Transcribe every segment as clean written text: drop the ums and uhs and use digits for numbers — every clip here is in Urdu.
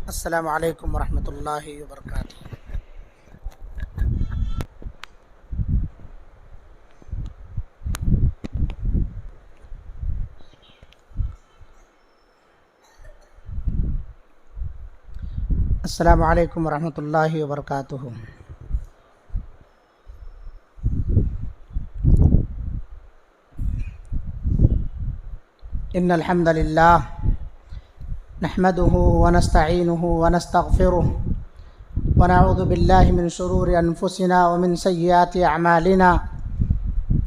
السلام علیکم ورحمۃ اللہ وبرکاتہ۔ السلام علیکم ورحمۃ اللہ وبرکاتہ۔ ان الحمد للہ نحمده ونستعینه ونستغفره ونعوذ باللہ من شرور انفسنا ومن سیئات اعمالنا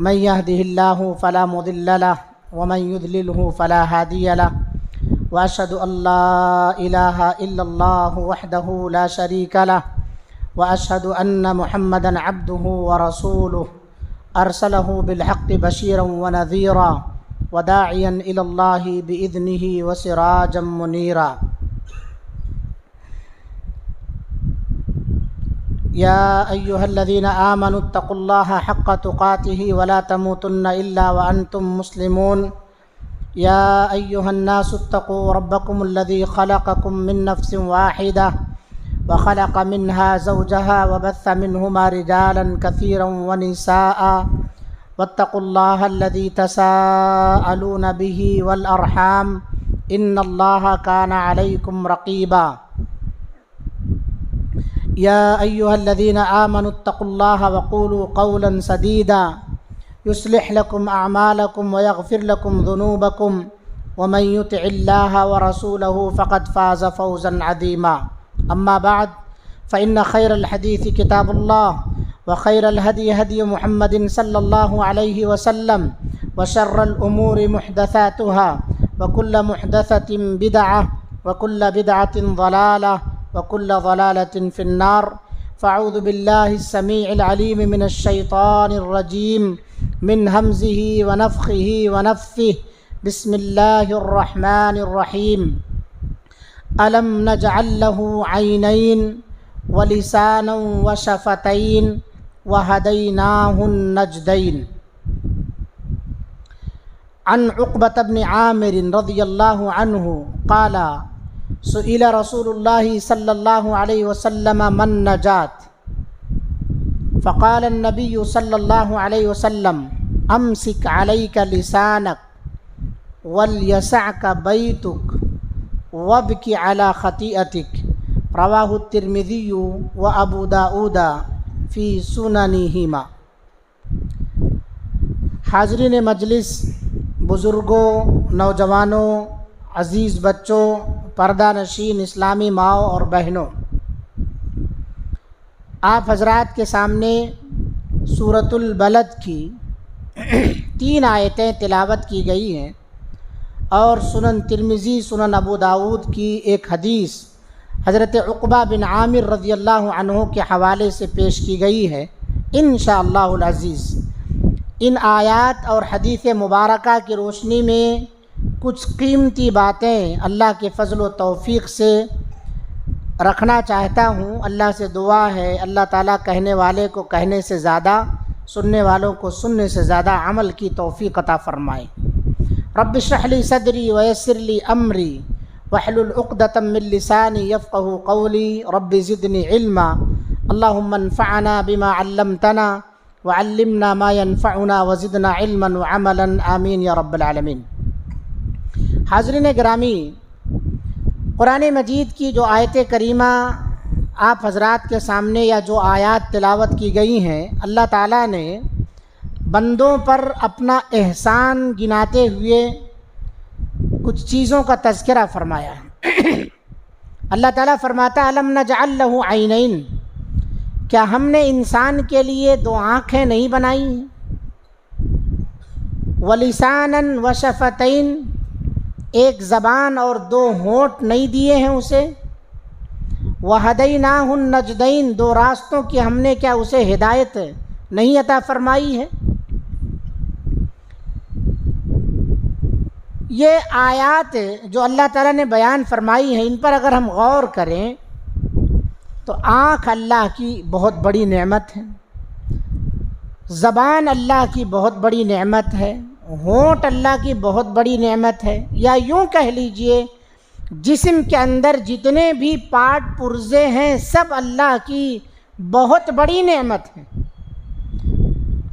من يهده الله فلا مضل له ومن يضلله فلا هادي له واشهد ان لا اله الا الله وحده لا شريك له واشهد ان محمدا عبده ورسوله ارسله بالحق بشيرا ونذيرا وداعيا الى الله باذنه وسراجا منيرا يا ايها الذين امنوا اتقوا الله حق تقاته ولا تموتن الا وانتم مسلمون يا ايها الناس اتقوا ربكم الذي خلقكم من نفس واحده وخلق منها زوجها وبث منهما رجالا كثيرا ونساء واتقوا الله الذي تساءلون به والأرحام إن الله كان عليكم رقيبا يا أيها الذين آمنوا اتقوا الله وقولوا قولا سديدا يصلح لكم أعمالكم ويغفر لكم ذنوبكم ومن يطع الله ورسوله فقد فاز فوزا عظيما أما بعد فإن خير الحديث كتاب الله وخير الهدي هدي محمد صلى الله عليه وسلم وشر الأمور محدثاتها وكل محدثة بدعة وكل بدعة ضلالة وكل ضلالة في النار فأعوذ بالله السميع العليم من الشيطان الرجيم من همزه ونفخه ونفثه بسم الله الرحمن الرحيم ألم نجعل له عينين ولسانا وشفتين وهديناه النجدين عن عقبة بن عامر رضي الله عنه قال سئل رسول الله صلى الله عليه وسلم من نجاة فقال النبي صلى الله عليه وسلم أمسك عليك لسانك وليسعك بيتك وابك على خطيئتك رواه الترمذي وأبو داود فی سننہما۔ حاضرین مجلس، بزرگوں، نوجوانوں، عزیز بچوں، پردہ نشین اسلامی ماؤں اور بہنوں، آپ حضرات کے سامنے سورۃ البلد کی 3 آیتیں تلاوت کی گئی ہیں اور سنن ترمذی، سنن ابو داود کی ایک حدیث حضرت عقبہ بن عامر رضی اللہ عنہ کے حوالے سے پیش کی گئی ہے۔ انشاءاللہ العزیز ان آیات اور حدیث مبارکہ کی روشنی میں کچھ قیمتی باتیں اللہ کے فضل و توفیق سے رکھنا چاہتا ہوں۔ اللہ سے دعا ہے اللہ تعالیٰ کہنے والے کو کہنے سے زیادہ، سننے والوں کو سننے سے زیادہ عمل کی توفیق عطا فرمائے۔ رب اشرح لی صدری ویسر لی امری واحلل عقدۃ من لسانی یفقہوا قولی رب زدنی علما اللہم انفعنا بما علمتنا وعلمنا ما ينفعنا وزدنا علما وعملا آمین یا رب العالمین۔ حاضرین گرامی، قرآن مجید کی جو آیت کریمہ آپ حضرات کے سامنے یا جو آیات تلاوت کی گئی ہیں، اللہ تعالیٰ نے بندوں پر اپنا احسان گناتے ہوئے کچھ چیزوں کا تذکرہ فرمایا ہے۔ اللہ تعالیٰ فرماتا ہے الم نجعل لہ عینین، کیا ہم نے انسان کے لیے دو آنکھیں نہیں بنائی ہیں؟ ولسانا وشفتین، ایک زبان اور دو ہونٹ نہیں دیے ہیں اسے؟ وہدیناہ النجدین، دو راستوں کی ہم نے کیا اسے ہدایت نہیں عطا فرمائی ہے؟ یہ آیات جو اللہ تعالیٰ نے بیان فرمائی ہیں، ان پر اگر ہم غور کریں تو آنکھ اللہ کی بہت بڑی نعمت ہے، زبان اللہ کی بہت بڑی نعمت ہے، ہونٹ اللہ کی بہت بڑی نعمت ہے، یا یوں کہہ لیجئے جسم کے اندر جتنے بھی پارٹ پرزے ہیں سب اللہ کی بہت بڑی نعمت ہیں۔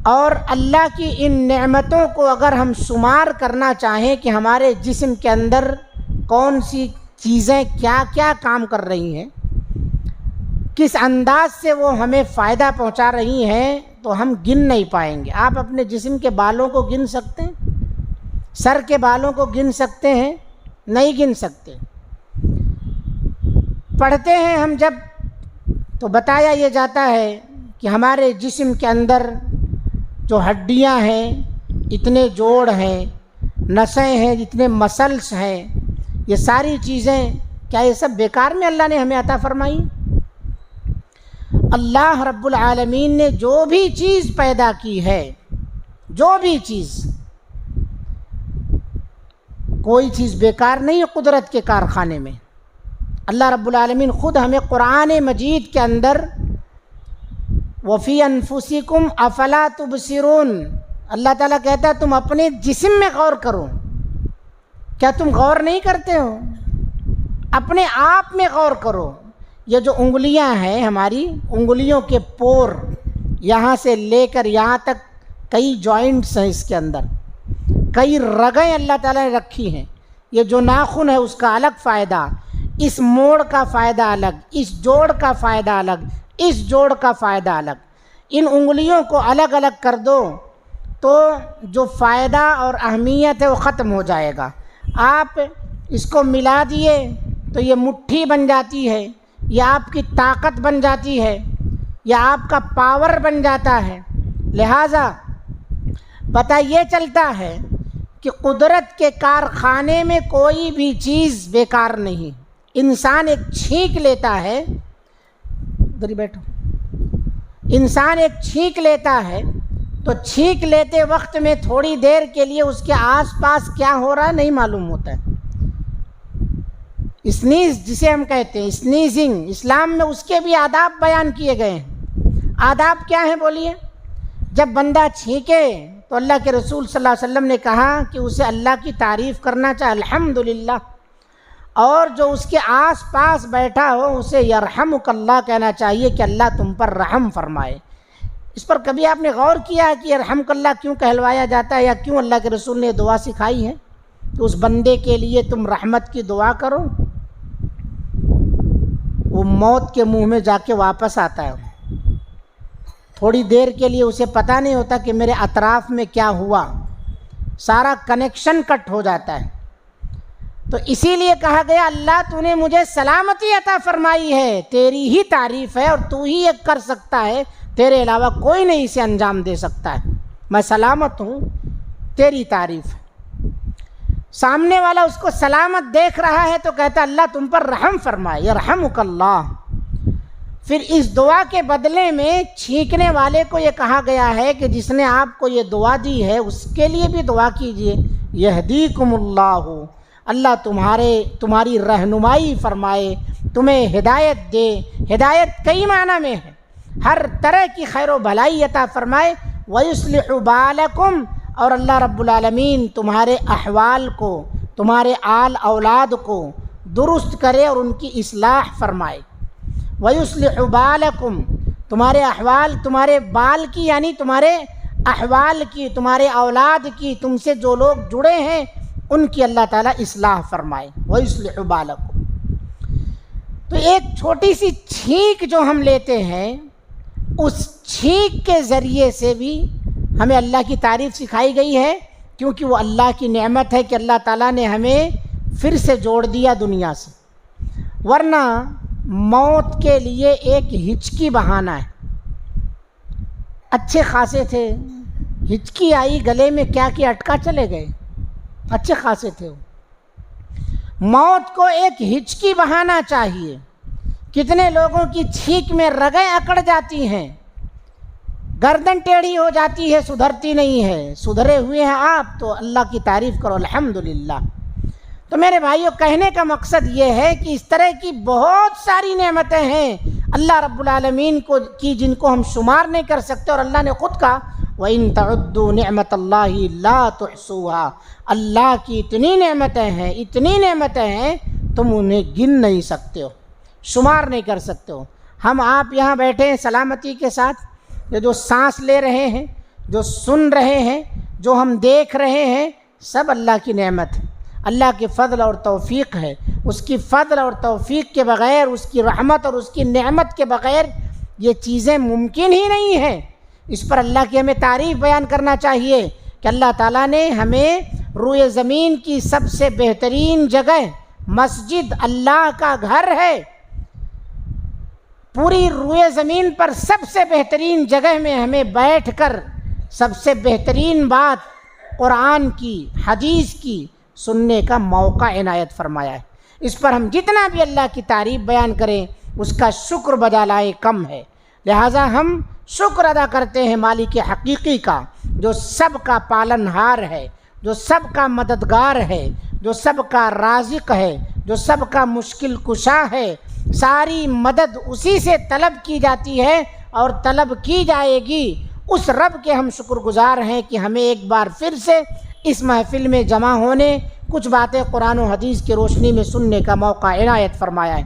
اور اللہ کی ان نعمتوں کو اگر ہم شمار کرنا چاہیں کہ ہمارے جسم کے اندر کون سی چیزیں کیا کیا کام کر رہی ہیں، کس انداز سے وہ ہمیں فائدہ پہنچا رہی ہیں، تو ہم گن نہیں پائیں گے۔ آپ اپنے جسم کے بالوں کو گن سکتے ہیں؟ سر کے بالوں کو گن سکتے ہیں؟ نہیں گن سکتے۔ پڑھتے ہیں ہم جب تو بتایا یہ جاتا ہے کہ ہمارے جسم کے اندر جو ہڈیاں ہیں، اتنے جوڑ ہیں، نسیں ہیں، جتنے مسلس ہیں، یہ ساری چیزیں کیا یہ سب بیکار میں اللہ نے ہمیں عطا فرمائی؟ اللہ رب العالمین نے جو بھی چیز پیدا کی ہے، جو بھی چیز، کوئی چیز بیکار نہیں ہے قدرت کے کارخانے میں۔ اللہ رب العالمین خود ہمیں قرآن مجید کے اندر وَفِي أَنفُسِكُمْ أَفَلَا تُبْصِرُونَ، اللہ تعالیٰ کہتا ہے تم اپنے جسم میں غور کرو، کیا تم غور نہیں کرتے ہو؟ اپنے آپ میں غور کرو۔ یہ جو انگلیاں ہیں ہماری، انگلیوں کے پور یہاں سے لے کر یہاں تک کئی جوائنٹس ہیں، اس کے اندر کئی رگیں اللہ تعالیٰ نے رکھی ہیں۔ یہ جو ناخن ہے اس کا الگ فائدہ، اس موڑ کا فائدہ الگ، اس جوڑ کا فائدہ الگ، اس جوڑ کا فائدہ الگ۔ ان انگلیوں کو الگ الگ کر دو تو جو فائدہ اور اہمیت ہے وہ ختم ہو جائے گا۔ آپ اس کو ملا دیے تو یہ مٹھی بن جاتی ہے، یا آپ کی طاقت بن جاتی ہے، یا آپ کا پاور بن جاتا ہے۔ لہٰذا پتہ یہ چلتا ہے کہ قدرت کے کارخانے میں کوئی بھی چیز بیکار نہیں۔ انسان ایک چھینک لیتا ہے، ادھر ہی بیٹھو، انسان ایک چھینک لیتا ہے تو چھینک لیتے وقت میں تھوڑی دیر کے لیے اس کے آس پاس کیا ہو رہا ہے نہیں معلوم ہوتا ہے۔ اسنیز جسے ہم کہتے ہیں، اسنیزنگ، اسلام میں اس کے بھی آداب بیان کیے گئے ہیں۔ آداب کیا ہیں بولیے؟ جب بندہ چھینکے تو اللہ کے رسول صلی اللہ علیہ وسلم نے کہا کہ اسے اللہ کی تعریف کرنا چاہے، الحمدللہ، اور جو اس کے آس پاس بیٹھا ہو اسے یرحمک اللہ کہنا چاہیے کہ اللہ تم پر رحم فرمائے۔ اس پر کبھی آپ نے غور کیا ہے کہ یرحمک اللہ کیوں کہلوایا جاتا ہے، یا کیوں اللہ کے رسول نے دعا سکھائی ہے کہ اس بندے کے لیے تم رحمت کی دعا کرو؟ وہ موت کے منہ میں جا کے واپس آتا ہے، تھوڑی دیر کے لیے اسے پتہ نہیں ہوتا کہ میرے اطراف میں کیا ہوا، سارا کنیکشن کٹ ہو جاتا ہے۔ تو اسی لیے کہا گیا اللہ تو نے مجھے سلامتی عطا فرمائی ہے، تیری ہی تعریف ہے اور تو ہی یہ کر سکتا ہے، تیرے علاوہ کوئی نہیں اسے انجام دے سکتا ہے، میں سلامت ہوں، تیری تعریف ہے۔ سامنے والا اس کو سلامت دیکھ رہا ہے تو کہتا اللہ تم پر رحم فرمائے، یرحمک اللہ۔ پھر اس دعا کے بدلے میں چھینکنے والے کو یہ کہا گیا ہے کہ جس نے آپ کو یہ دعا دی ہے اس کے لیے بھی دعا کیجئے، یہدیکم اللہ، اللہ تمہاری رہنمائی فرمائے، تمہیں ہدایت دے۔ ہدایت کئی معنی میں ہے، ہر طرح کی خیر و بھلائی عطا فرمائے۔ وَيُصْلِحُ بَالَكُمْ، اور اللہ رب العالمین تمہارے احوال کو، تمہارے آل اولاد کو درست کرے اور ان کی اصلاح فرمائے۔ وَيُصْلِحُ بَالَكُمْ، تمہارے احوال، تمہارے بال کی یعنی تمہارے احوال کی، تمہارے اولاد کی، تم سے جو لوگ جڑے ہیں ان کی اللہ تعالیٰ اصلاح فرمائے. وَيُصْلِحُ بَالَكُمْ. تو ایک چھوٹی سی چھینک جو ہم لیتے ہیں، اس چھینک کے ذریعے سے بھی ہمیں اللہ کی تعریف سکھائی گئی ہے، کیونکہ وہ اللہ کی نعمت ہے کہ اللہ تعالیٰ نے ہمیں پھر سے جوڑ دیا دنیا سے. ورنہ موت کے لیے ایک ہچکی بہانہ ہے. اچھے خاصے تھے، ہچکی آئی گلے میں، کیا کہ اٹکا چلے گئے، اچھے خاصے تھے وہ. موت کو ایک ہچکی بہانا چاہیے. کتنے لوگوں کی چھینک میں رگیں اکڑ جاتی ہیں، گردن ٹیڑھی ہو جاتی ہے، سدھرتی نہیں ہے. سدھرے ہوئے ہیں آپ تو اللہ کی تعریف کرو، الحمدللہ. تو میرے بھائیوں، کہنے کا مقصد یہ ہے کہ اس طرح کی بہت ساری نعمتیں ہیں اللہ رب العالمین کی جن کو ہم شمار نہیں کر سکتے. اور اللہ نے خود کہا وَإِن تَعُدُّوا نِعْمَةَ اللَّهِ لَا تُحْصُوهَا. اللہ کی اتنی نعمتیں ہیں، اتنی نعمتیں ہیں، تم انہیں گن نہیں سکتے ہو، شمار نہیں کر سکتے ہو. ہم آپ یہاں بیٹھے ہیں سلامتی کے ساتھ، یہ جو سانس لے رہے ہیں، جو سن رہے ہیں، جو ہم دیکھ رہے ہیں، سب اللہ کی نعمت ہے، اللہ کے فضل اور توفیق ہے. اس کی فضل اور توفیق کے بغیر، اس کی رحمت اور اس کی نعمت کے بغیر یہ چیزیں ممکن ہی نہیں ہیں. اس پر اللہ کی ہمیں تعریف بیان کرنا چاہیے کہ اللہ تعالیٰ نے ہمیں روئے زمین کی سب سے بہترین جگہ مسجد، اللہ کا گھر ہے، پوری روئے زمین پر سب سے بہترین جگہ میں ہمیں بیٹھ کر سب سے بہترین بات قرآن کی، حدیث کی سننے کا موقع عنایت فرمایا ہے. اس پر ہم جتنا بھی اللہ کی تعریف بیان کریں اس کا شکر بجالائے کم ہے. لہٰذا ہم شکر ادا کرتے ہیں مالک حقیقی کا، جو سب کا پالنہار ہے، جو سب کا مددگار ہے، جو سب کا رازق ہے، جو سب کا مشکل کشا ہے. ساری مدد اسی سے طلب کی جاتی ہے اور طلب کی جائے گی. اس رب کے ہم شکر گزار ہیں کہ ہمیں ایک بار پھر سے اس محفل میں جمع ہونے، کچھ باتیں قرآن و حدیث کی روشنی میں سننے کا موقع عنایت فرمایا ہے.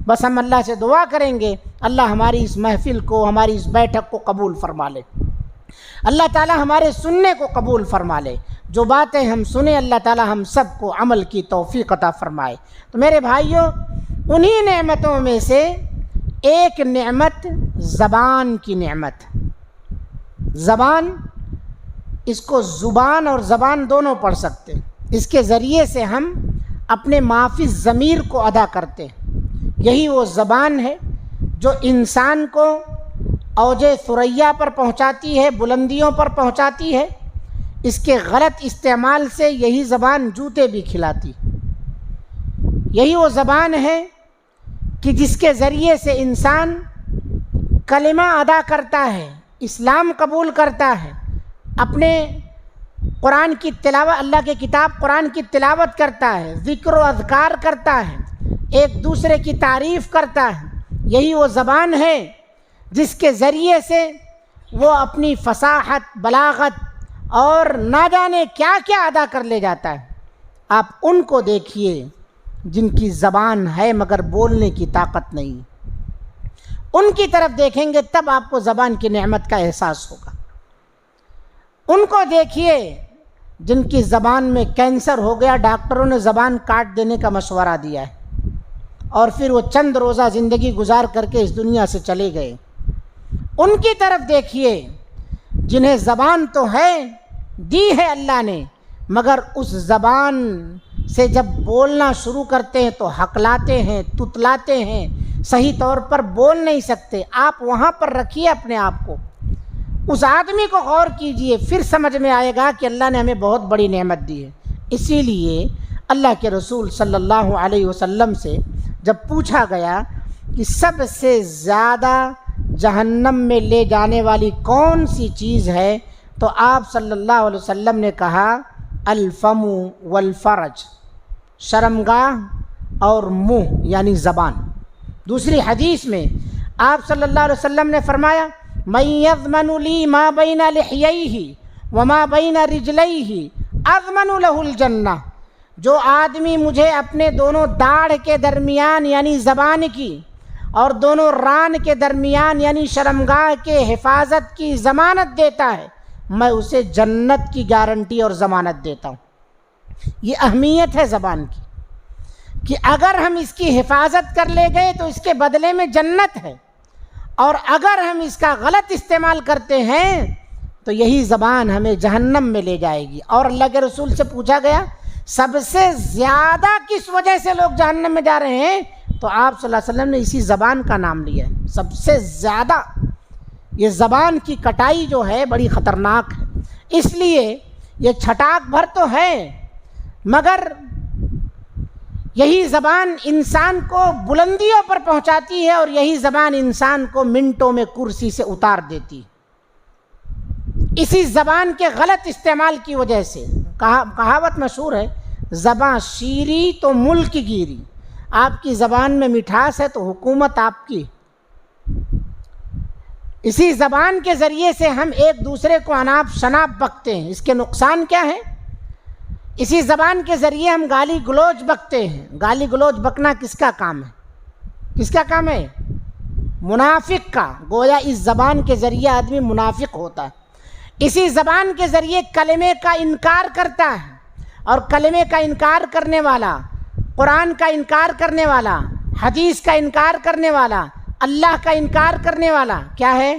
بس ہم اللہ سے دعا کریں گے اللہ ہماری اس محفل کو، ہماری اس بیٹھک کو قبول فرما لے. اللہ تعالی ہمارے سننے کو قبول فرما لے. جو باتیں ہم سنیں اللہ تعالی ہم سب کو عمل کی توفیق عطا فرمائے. تو میرے بھائیوں، انہی نعمتوں میں سے ایک نعمت زبان کی نعمت. زبان، اس کو زبان اور زبان دونوں پڑھ سکتے ہیں. اس کے ذریعے سے ہم اپنے معافی ضمیر کو ادا کرتے ہیں. یہی وہ زبان ہے جو انسان کو اوج ثریا پر پہنچاتی ہے، بلندیوں پر پہنچاتی ہے. اس کے غلط استعمال سے یہی زبان جوتے بھی کھلاتی. یہی وہ زبان ہے کہ جس کے ذریعے سے انسان کلمہ ادا کرتا ہے، اسلام قبول کرتا ہے، اپنے قرآن کی تلاوت، اللہ کے کتاب قرآن کی تلاوت کرتا ہے، ذکر و اذکار کرتا ہے، ایک دوسرے کی تعریف کرتا ہے. یہی وہ زبان ہے جس کے ذریعے سے وہ اپنی فصاحت، بلاغت اور نہ جانے کیا کیا ادا کر لے جاتا ہے. آپ ان کو دیکھیے جن کی زبان ہے مگر بولنے کی طاقت نہیں. ان کی طرف دیکھیں گے تب آپ کو زبان کی نعمت کا احساس ہوگا. ان کو دیکھیے جن کی زبان میں کینسر ہو گیا، ڈاکٹروں نے زبان کاٹ دینے کا مشورہ دیا ہے اور پھر وہ چند روزہ زندگی گزار کر کے اس دنیا سے چلے گئے. ان کی طرف دیکھیے جنہیں زبان تو ہے، دی ہے اللہ نے، مگر اس زبان سے جب بولنا شروع کرتے ہیں تو ہکلاتے ہیں، تتلاتے ہیں، صحیح طور پر بول نہیں سکتے. آپ وہاں پر رکھیے اپنے آپ کو، اس آدمی کو غور کیجئے، پھر سمجھ میں آئے گا کہ اللہ نے ہمیں بہت بڑی نعمت دی ہے. اسی لیے اللہ کے رسول صلی اللہ علیہ وسلم سے جب پوچھا گیا کہ سب سے زیادہ جہنم میں لے جانے والی کون سی چیز ہے، تو آپ صلی اللہ علیہ وسلم نے کہا الفم والفرج، شرمگاہ اور منہ یعنی زبان. دوسری حدیث میں آپ صلی اللہ علیہ وسلم نے فرمایا من یضمن لی ما بین لحییہ وما بین رجلیہ اضمن لہ الجنہ. جو آدمی مجھے اپنے دونوں داڑھ کے درمیان یعنی زبان کی اور دونوں ران کے درمیان یعنی شرمگاہ کے حفاظت کی ضمانت دیتا ہے، میں اسے جنت کی گارنٹی اور ضمانت دیتا ہوں۔ یہ اہمیت ہے زبان کی کہ اگر ہم اس کی حفاظت کر لے گئے تو اس کے بدلے میں جنت ہے، اور اگر ہم اس کا غلط استعمال کرتے ہیں تو یہی زبان ہمیں جہنم میں لے جائے گی۔ اور اللہ کے رسول سے پوچھا گیا سب سے زیادہ کس وجہ سے لوگ جہنم میں جا رہے ہیں، تو آپ صلی اللہ علیہ وسلم نے اسی زبان کا نام لیا ہے۔ سب سے زیادہ یہ زبان کی کٹائی جو ہے بڑی خطرناک ہے، اس لیے یہ چھٹاک بھر تو ہے، مگر یہی زبان انسان کو بلندیوں پر پہنچاتی ہے، اور یہی زبان انسان کو منٹوں میں کرسی سے اتار دیتی ہے۔ اسی زبان کے غلط استعمال کی وجہ سے کہاوت مشہور ہے، زباں شیری تو ملک گیری۔ آپ کی زبان میں مٹھاس ہے تو حکومت آپ کی۔ اسی زبان کے ذریعے سے ہم ایک دوسرے کو اناپ شناپ بکتے ہیں، اس کے نقصان کیا ہے؟ اسی زبان کے ذریعے ہم گالی گلوچ بکتے ہیں۔ گالی گلوچ بکنا کس کا کام ہے؟ کس کا کام ہے؟ منافق کا۔ گویا اس زبان کے ذریعے آدمی منافق ہوتا ہے۔ اسی زبان کے ذریعے کلمے کا انکار کرتا ہے، اور کلمے کا انکار کرنے والا، قرآن کا انکار کرنے والا، حدیث کا انکار کرنے والا، اللہ کا انکار کرنے والا کیا ہے؟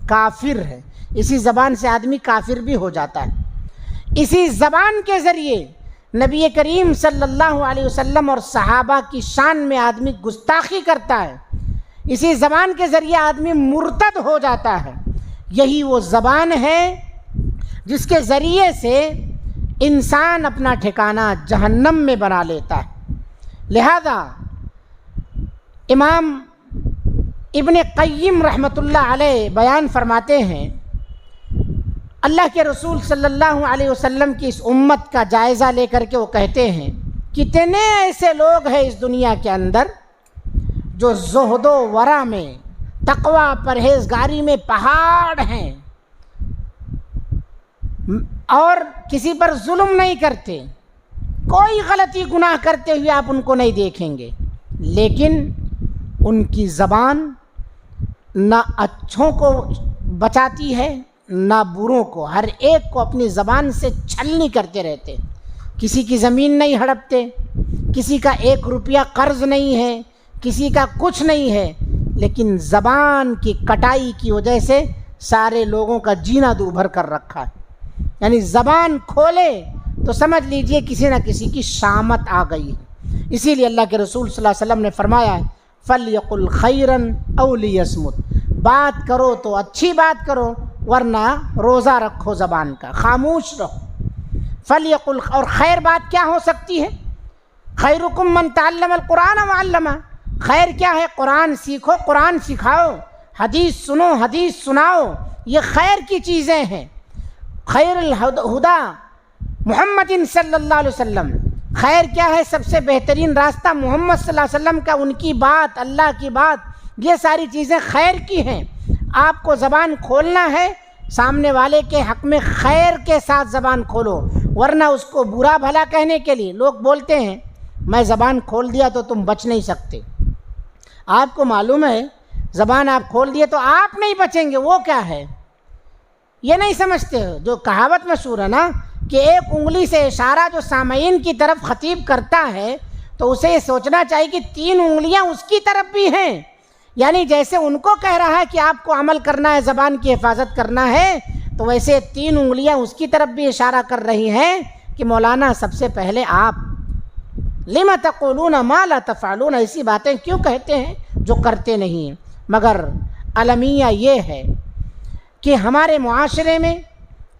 کافر ہے۔ اسی زبان سے آدمی کافر بھی ہو جاتا ہے۔ اسی زبان کے ذریعے نبی کریم صلی اللہ علیہ وسلم اور صحابہ کی شان میں آدمی گستاخی کرتا ہے۔ اسی زبان کے ذریعے آدمی مرتد ہو جاتا ہے۔ یہی وہ زبان ہے جس کے ذریعے سے انسان اپنا ٹھکانہ جہنم میں بنا لیتا ہے۔ لہذا امام ابن قیم رحمۃ اللہ علیہ بیان فرماتے ہیں، اللہ کے رسول صلی اللہ علیہ وسلم کی اس امت کا جائزہ لے کر کے وہ کہتے ہیں، کتنے ایسے لوگ ہیں اس دنیا کے اندر جو زہد و ورع میں، تقوی پرہیزگاری میں پہاڑ ہیں، اور کسی پر ظلم نہیں کرتے، کوئی غلطی گناہ کرتے ہوئے آپ ان کو نہیں دیکھیں گے، لیکن ان کی زبان نہ اچھوں کو بچاتی ہے نہ بروں کو، ہر ایک کو اپنی زبان سے چھلنی کرتے رہتے، کسی کی زمین نہیں ہڑپتے، کسی کا 1 روپیہ قرض نہیں ہے، کسی کا کچھ نہیں ہے، لیکن زبان کی کٹائی کی وجہ سے سارے لوگوں کا جینا دوبھر کر رکھا ہے۔ یعنی زبان کھولے تو سمجھ لیجئے کسی نہ کسی کی شامت آ گئی ہے۔ اسی لیے اللہ کے رسول صلی اللہ علیہ وسلم نے فرمایا ہے، فَلْيَقُلْ خَيْرًا أَوْ لِيَصْمُتْ، بات کرو تو اچھی بات کرو، ورنہ روزہ رکھو زبان کا، خاموش رہو۔ فَلْيَقُلْ، اور خیر بات کیا ہو سکتی ہے؟ خَيْرُكُمْ مَنْ تَعَلَّمَ الْقُرْآنَ وَعَلَّمَهُ، خیر کیا ہے؟ قرآن سیکھو، قرآن سکھاؤ، حدیث سنو، حدیث سناؤ، یہ خیر کی چیزیں ہیں۔ خیر الہدا محمد صلی اللہ علیہ وسلم، خیر کیا ہے؟ سب سے بہترین راستہ محمد صلی اللہ علیہ وسلم کا، ان کی بات، اللہ کی بات، یہ ساری چیزیں خیر کی ہیں۔ آپ کو زبان کھولنا ہے، سامنے والے کے حق میں خیر کے ساتھ زبان کھولو، ورنہ اس کو برا بھلا کہنے کے لیے لوگ بولتے ہیں میں زبان کھول دیا تو تم بچ نہیں سکتے۔ آپ کو معلوم ہے زبان آپ کھول دیے تو آپ نہیں بچیں گے، وہ کیا ہے؟ یہ نہیں سمجھتے ہو؟ جو کہاوت مشہور ہے نا کہ ایک انگلی سے اشارہ جو سامعین کی طرف خطیب کرتا ہے تو اسے یہ سوچنا چاہیے کہ 3 انگلیاں اس کی طرف بھی ہیں، یعنی جیسے ان کو کہہ رہا ہے کہ آپ کو عمل کرنا ہے، زبان کی حفاظت کرنا ہے، تو ویسے 3 انگلیاں اس کی طرف بھی اشارہ کر رہی ہیں کہ مولانا سب سے پہلے آپ لِمَ تَقُولُونَ مَا لَا تَفْعَلُونَ، ایسی باتیں کیوں کہتے ہیں جو کرتے نہیں ہیں۔ مگر المیہ یہ ہے کہ ہمارے معاشرے میں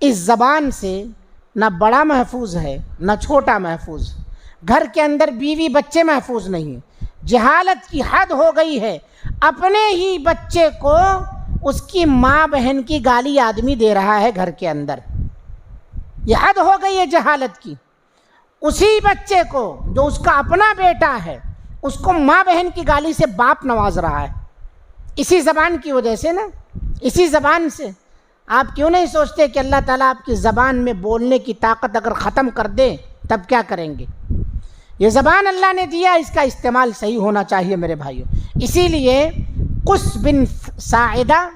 اس زبان سے نہ بڑا محفوظ ہے نہ چھوٹا محفوظ، گھر کے اندر بیوی بچے محفوظ نہیں، جہالت کی حد ہو گئی ہے، اپنے ہی بچے کو اس کی ماں بہن کی گالی آدمی دے رہا ہے گھر کے اندر، یہ حد ہو گئی ہے جہالت کی۔ اسی بچے کو جو اس کا اپنا بیٹا ہے اس کو ماں بہن کی گالی سے باپ نواز رہا ہے، اسی زبان کی وجہ سے نا، اسی زبان سے۔ آپ کیوں نہیں سوچتے کہ اللہ تعالیٰ آپ کی زبان میں بولنے کی طاقت اگر ختم کر دے تب کیا کریں گے؟ یہ زبان اللہ نے دیا، اس کا استعمال صحیح ہونا چاہیے میرے بھائیوں۔ اسی لیے قس بن ساعدہ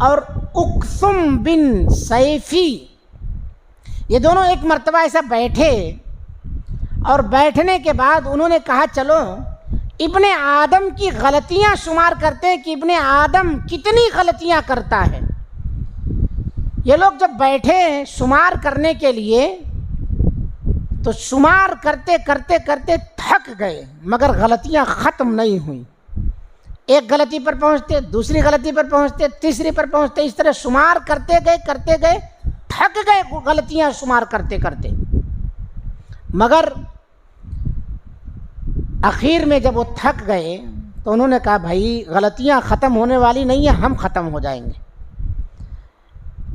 اور اقسم بن سیفی یہ دونوں ایک مرتبہ ایسا بیٹھے، اور بیٹھنے کے بعد انہوں نے کہا چلو ابن آدم کی غلطیاں شمار کرتے ہیں کہ ابن آدم کتنی غلطیاں کرتا ہے۔ یہ لوگ جب بیٹھے شمار کرنے کے لیے تو شمار کرتے کرتے کرتے تھک گئے، مگر غلطیاں ختم نہیں ہوئیں۔ ایک غلطی پر پہنچتے، دوسری غلطی پر پہنچتے، تیسری پر پہنچتے، اس طرح شمار کرتے گئے تھک گئے غلطیاں شمار کرتے کرتے۔ مگر آخر میں جب وہ تھک گئے تو انہوں نے کہا بھائی غلطیاں ختم ہونے والی نہیں ہیں، ہم ختم ہو جائیں گے۔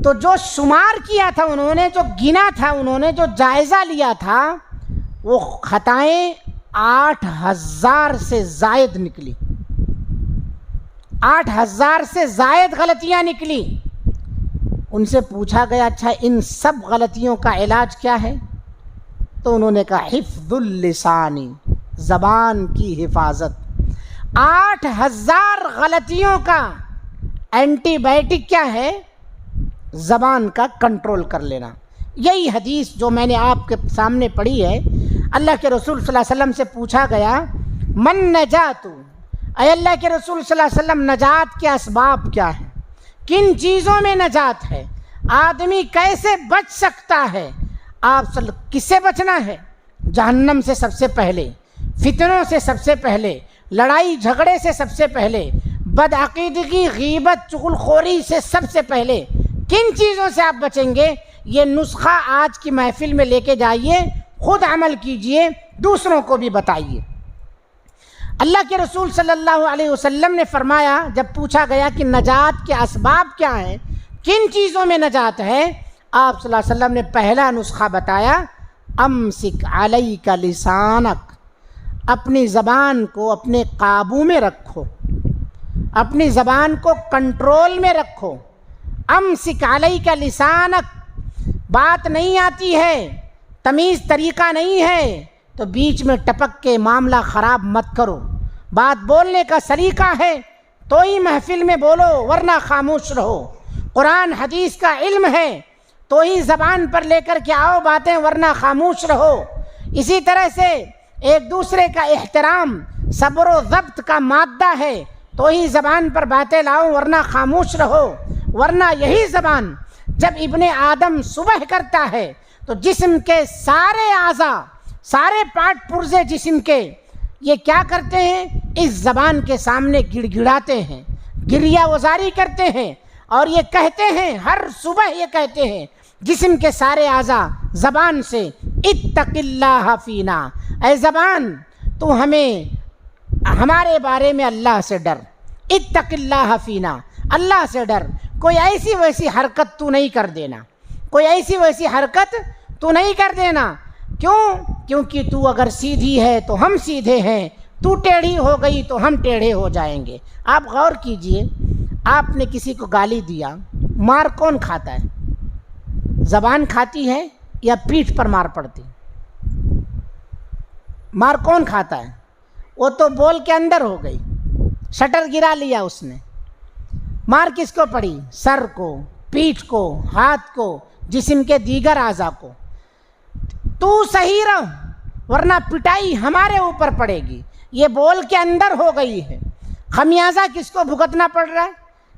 تو جو شمار کیا تھا انہوں نے، جو گنا تھا انہوں نے، جو جائزہ لیا تھا، وہ خطائیں 8000 سے زائد نکلی، 8000 سے زائد غلطیاں نکلی۔ ان سے پوچھا گیا اچھا ان سب غلطیوں کا علاج کیا ہے؟ تو انہوں نے کہا حفظ اللسانی، زبان کی حفاظت۔ 8000 غلطیوں کا اینٹی بائیوٹک کیا ہے؟ زبان کا کنٹرول کر لینا۔ یہی حدیث جو میں نے آپ کے سامنے پڑھی ہے، اللہ کے رسول صلی اللہ علیہ وسلم سے پوچھا گیا من نجات، اے اللہ کے رسول صلی اللہ علیہ وسلم نجات کے اسباب کیا ہیں؟ کن چیزوں میں نجات ہے؟ آدمی کیسے بچ سکتا ہے؟ آپ کس سے بچنا ہے؟ جہنم سے سب سے پہلے، فتنوں سے سب سے پہلے، لڑائی جھگڑے سے سب سے پہلے، بدعقیدگی غیبت چغل خوری سے سب سے پہلے کن چیزوں سے آپ بچیں گے؟ یہ نسخہ آج کی محفل میں لے کے جائیے، خود عمل کیجئے، دوسروں کو بھی بتائیے۔ اللہ کے رسول صلی اللہ علیہ وسلم نے فرمایا، جب پوچھا گیا کہ نجات کے اسباب کیا ہیں، کن چیزوں میں نجات ہے، آپ صلی اللہ علیہ وسلم نے پہلا نسخہ بتایا امسک علیک لسانک، اپنی زبان کو اپنے قابو میں رکھو، اپنی زبان کو کنٹرول میں رکھو۔ امسک علیک لسانک، بات نہیں آتی ہے، تمیز طریقہ نہیں ہے تو بیچ میں ٹپک کے معاملہ خراب مت کرو۔ بات بولنے کا سلیقہ ہے تو ہی محفل میں بولو، ورنہ خاموش رہو۔ قرآن حدیث کا علم ہے تو ہی زبان پر لے کر کے آؤ باتیں، ورنہ خاموش رہو۔ اسی طرح سے ایک دوسرے کا احترام صبر و ضبط کا مادہ ہے تو ہی زبان پر باتیں لاؤ، ورنہ خاموش رہو۔ ورنہ یہی زبان جب ابن آدم صبح کرتا ہے تو جسم کے سارے اعضاء، سارے پارٹ پرزے جسم کے یہ کیا کرتے ہیں؟ اس زبان کے سامنے گڑ گڑاتے ہیں، گریہ وزاری کرتے ہیں، اور یہ کہتے ہیں، ہر صبح یہ کہتے ہیں جسم کے سارے اعضاء زبان سے اتق اللہ فینا، اے زبان تو ہمارے بارے میں اللہ سے ڈر، اتق اللہ فینا، اللہ سے ڈر۔ کوئی ایسی ویسی حرکت تو نہیں کر دینا، کوئی ایسی ویسی حرکت تو نہیں کر دینا۔ کیونکہ تو اگر سیدھی ہے تو ہم سیدھے ہیں، تو ٹیڑھی ہو گئی تو ہم ٹیڑھے ہو جائیں گے۔ آپ غور کیجئے، آپ نے کسی کو گالی دیا، مار کون کھاتا ہے؟ زبان کھاتی ہے یا پیٹھ پر مار پڑتی؟ مار کون کھاتا ہے؟ وہ تو بول کے اندر ہو گئی، شٹر گرا لیا اس نے۔ مار کس کو پڑی؟ سر کو، پیٹھ کو، ہاتھ کو، جسم کے دیگر اعضاء کو۔ تو صحیح رہ ورنہ پٹائی ہمارے اوپر پڑے گی۔ یہ بول کے اندر ہو گئی ہے، خمیازہ کس کو بھگتنا پڑ رہا ہے؟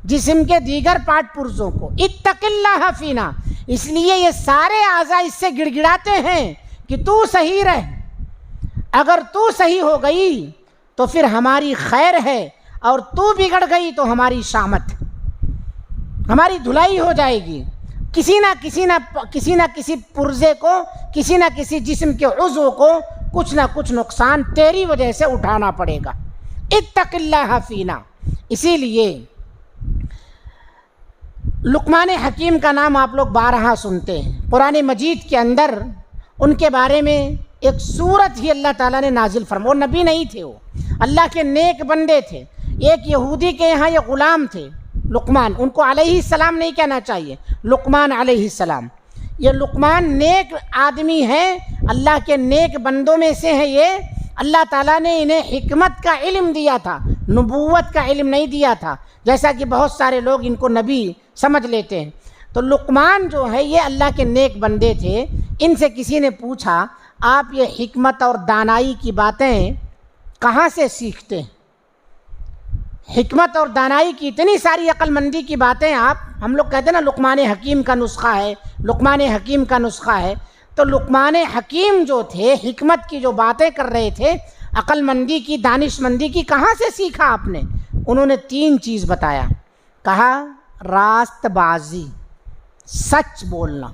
جسم کے دیگر پارٹ پرزوں کو۔ اتق اللہ فینا، اس لیے یہ سارے اعضاء اس سے گڑ گڑاتے ہیں کہ تو صحیح رہ۔ اگر تو صحیح ہو گئی تو پھر ہماری خیر ہے، اور تو بگڑ گئی تو ہماری شامت، ہماری دھلائی ہو جائے گی۔ کسی نہ کسی پرزے کو، کسی نہ کسی جسم کے عضو کو کچھ نہ کچھ نقصان تیری وجہ سے اٹھانا پڑے گا۔ اتق اللہ فینا۔ اسی لیے لقمان حکیم کا نام آپ لوگ بارہا سنتے ہیں، قرآن مجید کے اندر ان کے بارے میں ایک سورت ہی اللہ تعالیٰ نے نازل فرمائی۔ وہ نبی نہیں تھے، وہ اللہ کے نیک بندے تھے۔ ایک یہودی کے یہاں یہ غلام تھے لقمان، ان کو علیہ السلام نہیں کہنا چاہیے، لقمان علیہ السلام۔ یہ لقمان نیک آدمی ہے، اللہ کے نیک بندوں میں سے ہے یہ۔ اللہ تعالیٰ نے انہیں حکمت کا علم دیا تھا، نبوت کا علم نہیں دیا تھا، جیسا کہ بہت سارے لوگ ان کو نبی سمجھ لیتے ہیں۔ تو لقمان جو ہے یہ اللہ کے نیک بندے تھے۔ ان سے کسی نے پوچھا آپ یہ حکمت اور دانائی کی باتیں کہاں سے سیکھتے ہیں؟ حکمت اور دانائی کی اتنی ساری عقل مندی کی باتیں ہم لوگ کہتے ہیں نا لقمان حکیم کا نسخہ ہے، لقمان حکیم کا نسخہ ہے۔ تو لقمان حکیم جو تھے، حکمت کی جو باتیں کر رہے تھے، عقل مندی کی، دانش مندی کی، کہاں سے سیکھا آپ نے؟ انہوں نے 3 چیز بتایا۔ کہا راست بازی، سچ بولنا۔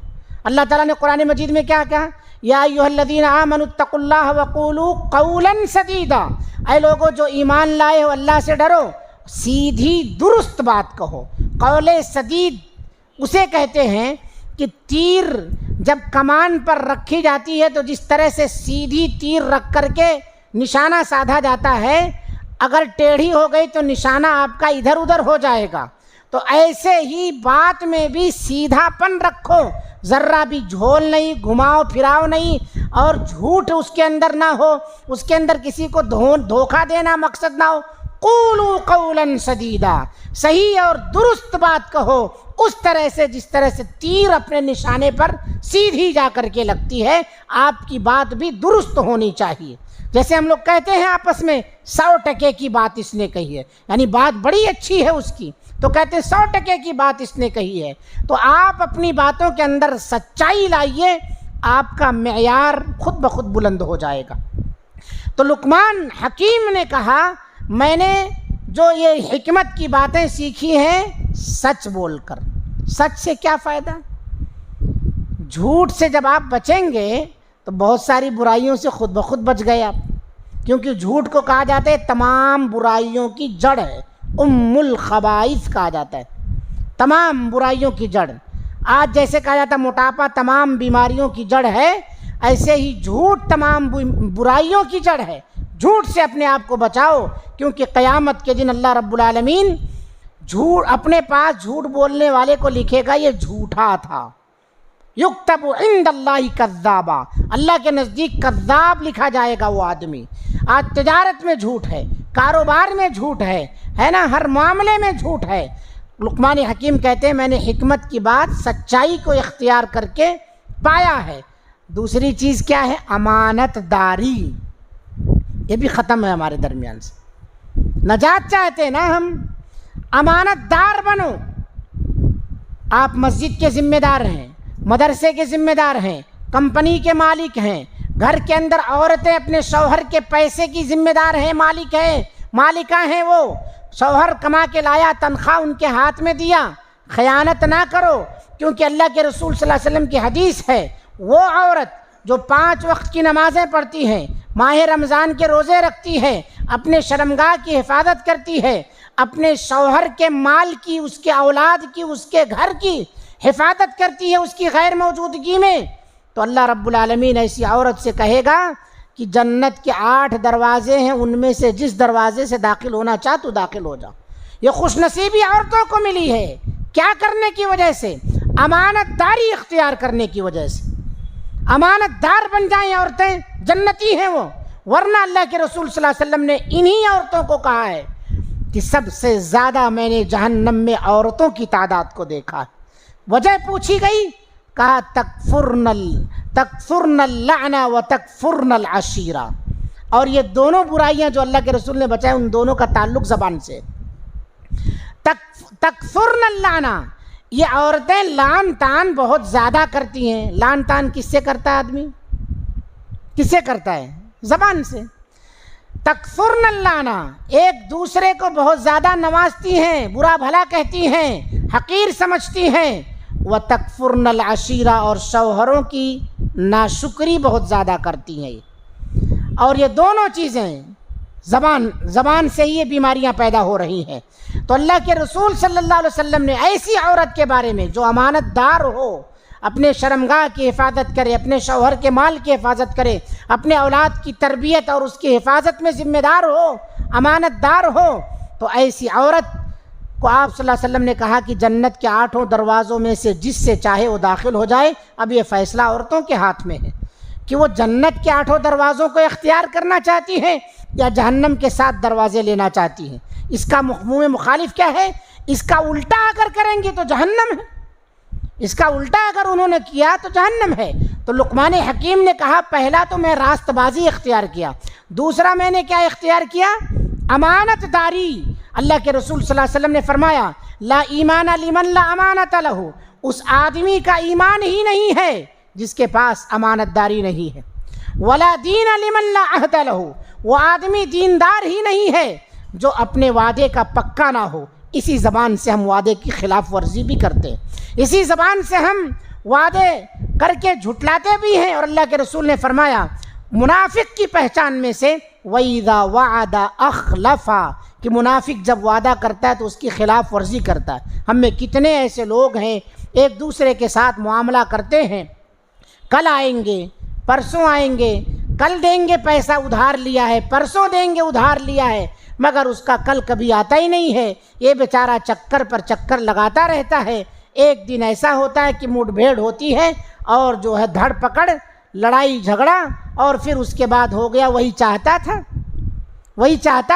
اللہ تعالیٰ نے قرآن مجید میں کیا کہا؟ یا ایھا الذین آمنوا اتقوا اللہ وقولوا قولا سدیدا، اے لوگو جو ایمان لائے ہو اللہ سے ڈرو، سیدھی درست بات کہو۔ قول سدید اسے کہتے ہیں کہ تیر جب کمان پر رکھی جاتی ہے تو جس طرح سے سیدھی تیر رکھ کر کے نشانہ سادھا جاتا ہے، اگر ٹیڑھی ہو گئی تو نشانہ آپ کا ادھر ادھر ہو جائے گا۔ تو ایسے ہی بات میں بھی سیدھا پن رکھو، ذرہ بھی جھول نہیں، گھماؤ پھراؤ نہیں، اور جھوٹ اس کے اندر نہ ہو، اس کے اندر کسی کو دھوکہ دینا مقصد نہ ہو۔ قولوا قولا سدیدا، صحیح اور درست بات کہو، اس طرح سے جس طرح سے تیر اپنے نشانے پر سیدھی جا کر کے لگتی ہے، آپ کی بات بھی درست ہونی چاہیے۔ جیسے ہم لوگ کہتے ہیں آپس میں 100% کی بات اس نے کہی ہے، یعنی بات بڑی اچھی ہے اس کی، تو کہتے ہیں 100% کی بات اس نے کہی ہے۔ تو آپ اپنی باتوں کے اندر سچائی لائیے، آپ کا معیار خود بخود بلند ہو جائے گا۔ تو لقمان حکیم نے کہا میں نے جو یہ حکمت کی باتیں سیکھی ہیں سچ بول کر۔ سچ سے کیا فائدہ؟ جھوٹ سے جب آپ بچیں گے تو بہت ساری برائیوں سے خود بخود بچ گئے آپ، کیونکہ جھوٹ کو کہا جاتا ہے تمام برائیوں کی جڑ ہے، الخبائث کہا جاتا ہے، تمام برائیوں کی جڑ۔ آج جیسے کہا جاتا ہے موٹاپا تمام بیماریوں کی جڑ ہے، ایسے ہی جھوٹ تمام برائیوں کی جڑ ہے۔ جھوٹ سے اپنے آپ کو بچاؤ، کیونکہ قیامت کے دن اللہ رب العالمین جھوٹ اپنے پاس جھوٹ بولنے والے کو لکھے گا یہ جھوٹا تھا۔ یکتب عند اللہ کذابا، اللہ کے نزدیک کذاب لکھا جائے گا وہ آدمی۔ آج تجارت میں جھوٹ ہے، کاروبار میں جھوٹ ہے نا، ہر معاملے میں جھوٹ ہے۔ لقمان حکیم کہتے ہیں میں نے حکمت کی بات سچائی کو اختیار کر کے پایا ہے۔ دوسری چیز کیا ہے؟ امانت داری، یہ بھی ختم ہے ہمارے درمیان سے۔ نجات چاہتے ہیں نا ہم، امانت دار بنو۔ آپ مسجد کے ذمہ دار ہیں، مدرسے کے ذمہ دار ہیں، کمپنی کے مالک ہیں، گھر کے اندر عورتیں اپنے شوہر کے پیسے کی ذمہ دار ہیں، مالک ہیں، مالکہ ہیں وہ۔ شوہر کما کے لایا، تنخواہ ان کے ہاتھ میں دیا، خیانت نہ کرو، کیونکہ اللہ کے رسول صلی اللہ علیہ وسلم کی حدیث ہے وہ عورت جو 5 وقت کی نمازیں پڑھتی ہے، ماہ رمضان کے روزے رکھتی ہے، اپنے شرمگاہ کی حفاظت کرتی ہے، اپنے شوہر کے مال کی، اس کے اولاد کی، اس کے گھر کی حفاظت کرتی ہے اس کی غیر موجودگی میں، تو اللہ رب العالمین ایسی عورت سے کہے گا کہ جنت کے 8 دروازے ہیں، ان میں سے جس دروازے سے داخل ہونا چاہ تو داخل ہو جا۔ یہ خوش نصیبی عورتوں کو ملی ہے، کیا کرنے کی وجہ سے؟ امانت داری اختیار کرنے کی وجہ سے۔ امانت دار بن جائیں عورتیں، جنتی ہیں وہ۔ ورنہ اللہ کے رسول صلی اللہ علیہ وسلم نے انہی عورتوں کو کہا ہے کہ سب سے زیادہ میں نے جہنم میں عورتوں کی تعداد کو دیکھا ہے۔ وجہ پوچھی گئی، کہا تکفرن اللعن و تکفرن العشیرہ، اور یہ دونوں برائیاں جو اللہ کے رسول نے بچائے ان دونوں کا تعلق زبان سے۔ تکفرن اللعن، یہ عورتیں لعن تان بہت زیادہ کرتی ہیں۔ لعن تان کس سے کرتا ہے آدمی؟ کس سے کرتا ہے؟ زبان سے۔ تکفرن اللعن، ایک دوسرے کو بہت زیادہ نوازتی ہیں، برا بھلا کہتی ہیں، حقیر سمجھتی ہیں۔ وَتَكْفُرْنَ الْعَشِيرَةَ، اور شوہروں کی ناشکری بہت زیادہ کرتی ہیں۔ اور یہ دونوں چیزیں زبان سے ہی یہ بیماریاں پیدا ہو رہی ہیں۔ تو اللہ کے رسول صلی اللہ علیہ وسلم نے ایسی عورت کے بارے میں جو امانت دار ہو، اپنے شرمگاہ کی حفاظت کرے، اپنے شوہر کے مال کی حفاظت کرے، اپنے اولاد کی تربیت اور اس کی حفاظت میں ذمہ دار ہو، امانت دار ہو، تو ایسی عورت کو آپ صلی اللہ علیہ وسلم نے کہا کہ جنت کے 8 دروازوں میں سے جس سے چاہے وہ داخل ہو جائے. اب یہ فیصلہ عورتوں کے ہاتھ میں ہے کہ وہ جنت کے 8 دروازوں کو اختیار کرنا چاہتی ہیں یا جہنم کے 7 دروازے لینا چاہتی ہیں. اس کا مفہوم مخالف کیا ہے؟ اس کا الٹا اگر کریں گے تو جہنم ہے، اس کا الٹا اگر انہوں نے کیا تو جہنم ہے. تو لقمان حکیم نے کہا پہلا تو میں راست بازی اختیار کیا، دوسرا میں نے کیا اختیار کیا؟ امانت داری. اللہ کے رسول صلی اللہ علیہ وسلم نے فرمایا لا ایمان لمن لا امانت لہ، اس آدمی کا ایمان ہی نہیں ہے جس کے پاس امانت داری نہیں ہے. ولا دین لمن لا عہد لہ، وہ آدمی دیندار ہی نہیں ہے جو اپنے وعدے کا پکا نہ ہو. اسی زبان سے ہم وعدے کی خلاف ورزی بھی کرتے ہیں، اسی زبان سے ہم وعدے کر کے جھٹلاتے بھی ہیں. اور اللہ کے رسول نے فرمایا منافق کی پہچان میں سے وَإِذَا وَعَدَ أَخْلَفَ، کہ منافق جب وعدہ کرتا ہے تو اس کی خلاف ورزی کرتا ہے. ہم میں کتنے ایسے لوگ ہیں ایک دوسرے کے ساتھ معاملہ کرتے ہیں، کل آئیں گے، پرسوں آئیں گے، کل دیں گے پیسہ ادھار لیا ہے، پرسوں دیں گے ادھار لیا ہے، مگر اس کا کل کبھی آتا ہی نہیں ہے. یہ بیچارہ چکر پر چکر لگاتا رہتا ہے. ایک دن ایسا ہوتا ہے کہ مڈ بھیڑ ہوتی ہے اور جو ہے دھڑ پکڑ، لڑائی جھگڑا، اور پھر اس کے بعد ہو گیا وہی چاہتا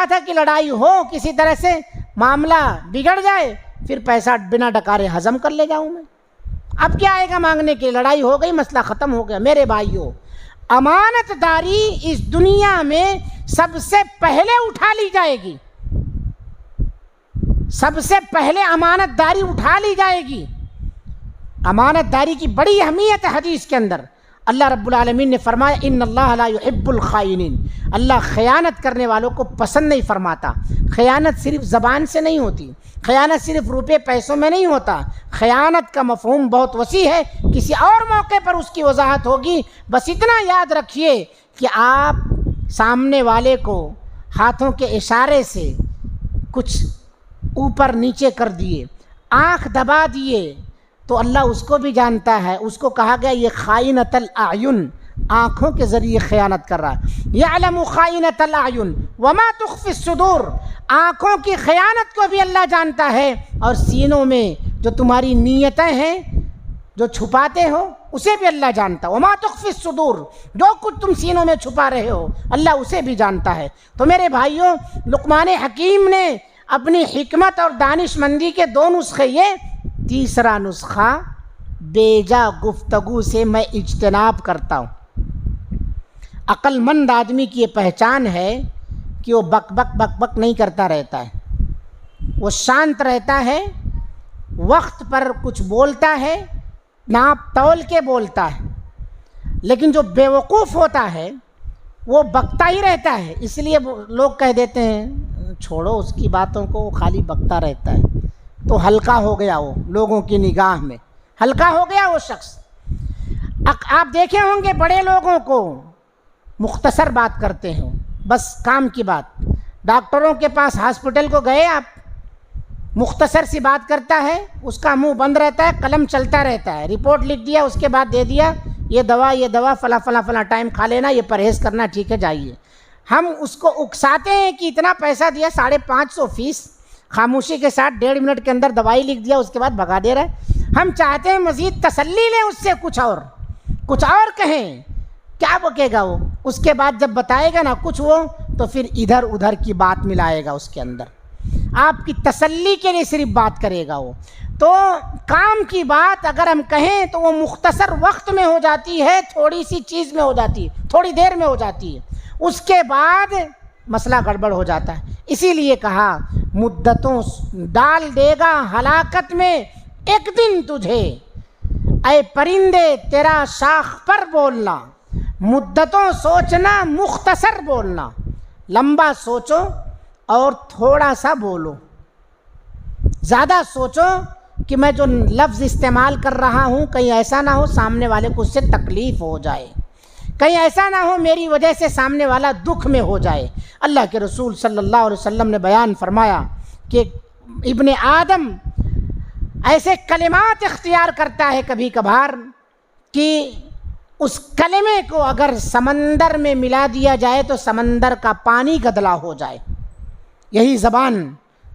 تھا کہ لڑائی ہو، کسی طرح سے معاملہ بگڑ جائے، پھر پیسہ بنا ڈکارے ہضم کر لے جاؤں میں. اب کیا آئے گا مانگنے کے؟ لڑائی ہو گئی، مسئلہ ختم ہو گیا. میرے بھائیوں، امانت داری اس دنیا میں سب سے پہلے اٹھا لی جائے گی، سب سے پہلے امانت داری اٹھا لی جائے گی. امانت داری کی بڑی اہمیت ہے حدیث کے اندر. اللہ رب العالمین نے فرمایا ان اللہ لا يحب الخائنین، اللہ خیانت کرنے والوں کو پسند نہیں فرماتا. خیانت صرف زبان سے نہیں ہوتی، خیانت صرف روپے پیسوں میں نہیں ہوتا. خیانت کا مفہوم بہت وسیع ہے، کسی اور موقع پر اس کی وضاحت ہوگی. بس اتنا یاد رکھیے کہ آپ سامنے والے کو ہاتھوں کے اشارے سے کچھ اوپر نیچے کر دیے، آنکھ دبا دیے، تو اللہ اس کو بھی جانتا ہے. اس کو کہا گیا یہ خائنۃ الاعین، آنکھوں کے ذریعے خیانت کر رہا ہے. یعلم خائنۃ الاعین وما تخفی الصدور، آنکھوں کی خیانت کو بھی اللہ جانتا ہے، اور سینوں میں جو تمہاری نیتیں ہیں جو چھپاتے ہو اسے بھی اللہ جانتا ہے. وما تخفی الصدور، جو کچھ تم سینوں میں چھپا رہے ہو اللہ اسے بھی جانتا ہے. تو میرے بھائیوں، لقمان حکیم نے اپنی حکمت اور دانش مندی کے 2 نسخے، یہ تیسرا نسخہ بیجا گفتگو سے میں اجتناب کرتا ہوں. عقل مند آدمی کی یہ پہچان ہے کہ وہ بک بک بک بک نہیں کرتا رہتا ہے، وہ شانت رہتا ہے، وقت پر کچھ بولتا ہے، ناپ تول کے بولتا ہے. لیکن جو بیوقوف ہوتا ہے وہ بکتا ہی رہتا ہے. اس لیے لوگ کہہ دیتے ہیں چھوڑو اس کی باتوں کو، وہ خالی بکتا رہتا ہے. تو ہلکا ہو گیا، وہ لوگوں کی نگاہ میں ہلکا ہو گیا وہ شخص. آپ دیکھے ہوں گے بڑے لوگوں کو مختصر بات کرتے ہیں، بس کام کی بات. ڈاکٹروں کے پاس ہاسپٹل کو گئے آپ، مختصر سی بات کرتا ہے، اس کا منہ بند رہتا ہے، قلم چلتا رہتا ہے، رپورٹ لکھ دیا، اس کے بعد دے دیا یہ دوا فلاں فلاں فلاں ٹائم کھا لینا، یہ پرہیز کرنا، ٹھیک ہے جائیے. ہم اس کو اکساتے ہیں کہ اتنا پیسہ دیا، 550 فیس، خاموشی کے ساتھ 1.5 منٹ کے اندر دوائی لکھ دیا، اس کے بعد بھگا دے رہے. ہم چاہتے ہیں مزید تسلی لیں اس سے، کچھ اور کہیں. کیا بکے گا وہ؟ اس کے بعد جب بتائے گا نا کچھ وہ، تو پھر ادھر ادھر کی بات ملائے گا اس کے اندر، آپ کی تسلی کے لیے صرف بات کرے گا وہ. تو کام کی بات اگر ہم کہیں تو وہ مختصر وقت میں ہو جاتی ہے، تھوڑی سی چیز میں ہو جاتی ہے، تھوڑی دیر میں ہو جاتی ہے، اس کے بعد مسئلہ گڑبڑ ہو جاتا ہے. اسی لیے کہا مدتوں ڈال دے گا ہلاکت میں ایک دن تجھے، اے پرندے تیرا شاخ پر بولنا، مدتوں سوچنا مختصر بولنا. لمبا سوچو اور تھوڑا سا بولو، زیادہ سوچو کہ میں جو لفظ استعمال کر رہا ہوں کہیں ایسا نہ ہو سامنے والے کو اس سے تکلیف ہو جائے، کہیں ایسا نہ ہو میری وجہ سے سامنے والا دکھ میں ہو جائے. اللہ کے رسول صلی اللہ علیہ وسلم نے بیان فرمایا کہ ابن آدم ایسے کلمات اختیار کرتا ہے کبھی کبھار کہ اس کلمے کو اگر سمندر میں ملا دیا جائے تو سمندر کا پانی گدلا ہو جائے. یہی زبان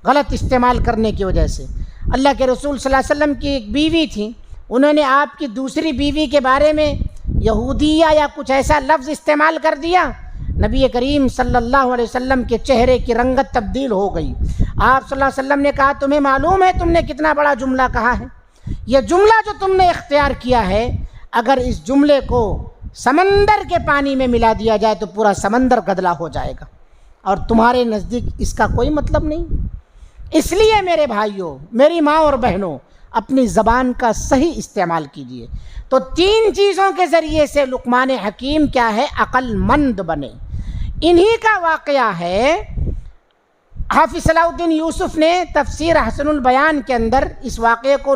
غلط استعمال کرنے کی وجہ سے۔ اللہ کے رسول صلی اللہ علیہ وسلم کی ایک بیوی تھی، انہوں نے آپ کی دوسری بیوی کے بارے میں یہودیہ یا کچھ ایسا لفظ استعمال کر دیا، نبی کریم صلی اللہ علیہ وسلم کے چہرے کی رنگت تبدیل ہو گئی۔ آپ صلی اللہ علیہ وسلم نے کہا تمہیں معلوم ہے تم نے کتنا بڑا جملہ کہا ہے؟ یہ جملہ جو تم نے اختیار کیا ہے، اگر اس جملے کو سمندر کے پانی میں ملا دیا جائے تو پورا سمندر گدلا ہو جائے گا، اور تمہارے نزدیک اس کا کوئی مطلب نہیں۔ اس لیے میرے بھائیوں، میری ماں اور بہنوں، اپنی زبان کا صحیح استعمال کیجیے۔ تو 3 چیزوں کے ذریعے سے لقمان حکیم کیا ہے؟ عقل مند بنے۔ انہی کا واقعہ ہے، حافظ صلاح الدین یوسف نے تفسیر حسن البیان کے اندر اس واقعے کو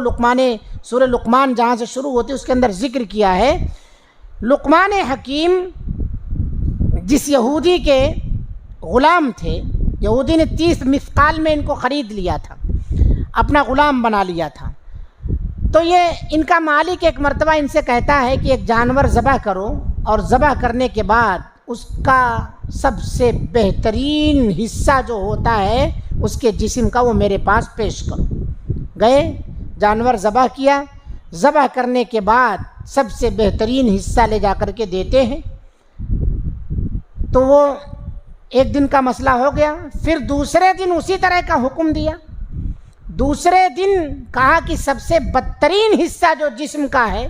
سورہ لقمان جہاں سے شروع ہوتی ہے اس کے اندر ذکر کیا ہے۔ لقمان حکیم جس یہودی کے غلام تھے، یہودی نے 30 مثقال میں ان کو خرید لیا تھا، اپنا غلام بنا لیا تھا، تو یہ ان کا مالک ایک مرتبہ ان سے کہتا ہے کہ ایک جانور ذبح کرو، اور ذبح کرنے کے بعد اس کا سب سے بہترین حصہ جو ہوتا ہے اس کے جسم کا وہ میرے پاس پیش کرو۔ گئے، جانور ذبح کیا، ذبح کرنے کے بعد سب سے بہترین حصہ لے جا کر کے دیتے ہیں، تو وہ ایک دن کا مسئلہ ہو گیا۔ پھر دوسرے دن اسی طرح کا حکم دیا، دوسرے دن کہا کہ سب سے بدترین حصہ جو جسم کا ہے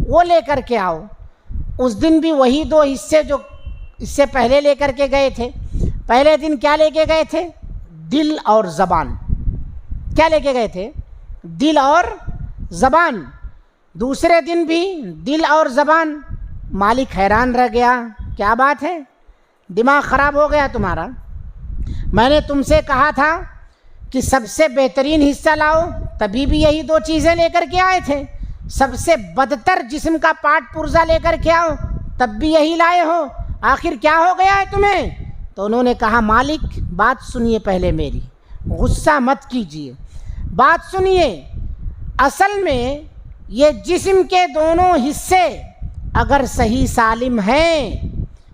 وہ لے کر کے آؤ۔ اس دن بھی وہی 2 حصے جو اس سے پہلے لے کر کے گئے تھے۔ پہلے دن کیا لے کے گئے تھے؟ دل اور زبان۔ کیا لے کے گئے تھے؟ دل اور زبان۔ دوسرے دن بھی دل اور زبان۔ مالک حیران رہ گیا، کیا بات ہے؟ دماغ خراب ہو گیا تمہارا؟ میں نے تم سے کہا تھا کہ سب سے بہترین حصہ لاؤ، تبھی بھی یہی 2 چیزیں لے کر کے آئے تھے۔ سب سے بدتر جسم کا پارٹ پرزہ لے کر کے آؤ، تب بھی یہی لائے ہو، آخر کیا ہو گیا ہے تمہیں؟ تو انہوں نے کہا مالک بات سنیے، پہلے میری، غصہ مت کیجیے، بات سنیے۔ اصل میں یہ جسم کے دونوں حصے اگر صحیح سالم ہیں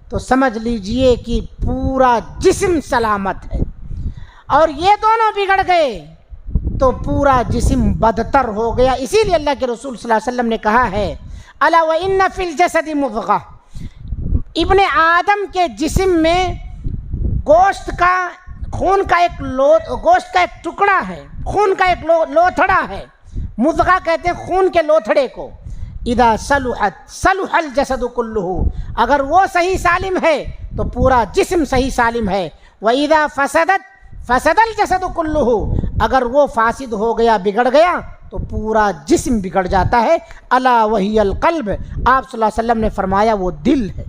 تو سمجھ لیجئے کہ پورا جسم سلامت ہے، اور یہ دونوں بگڑ گئے تو پورا جسم بدتر ہو گیا۔ اسی لیے اللہ کے رسول صلی اللہ علیہ وسلم نے کہا ہے الا وان فی الجسد مضغہ، ابن آدم کے جسم میں گوشت کا ایک ٹکڑا ہے، خون کا ایک لوتھڑا ہے، مضغہ کہتے ہیں خون کے لوتھڑے کو۔ اذا صلحت صلح الجسد کلہ، اگر وہ صحیح سالم ہے تو پورا جسم صحیح سالم ہے۔ واذا فسدت فسد الجسد کلہ، اگر وہ فاسد ہو گیا، بگڑ گیا تو پورا جسم بگڑ جاتا ہے۔ الا وہی القلب، آپ صلی اللہ علیہ وسلم نے فرمایا وہ دل ہے۔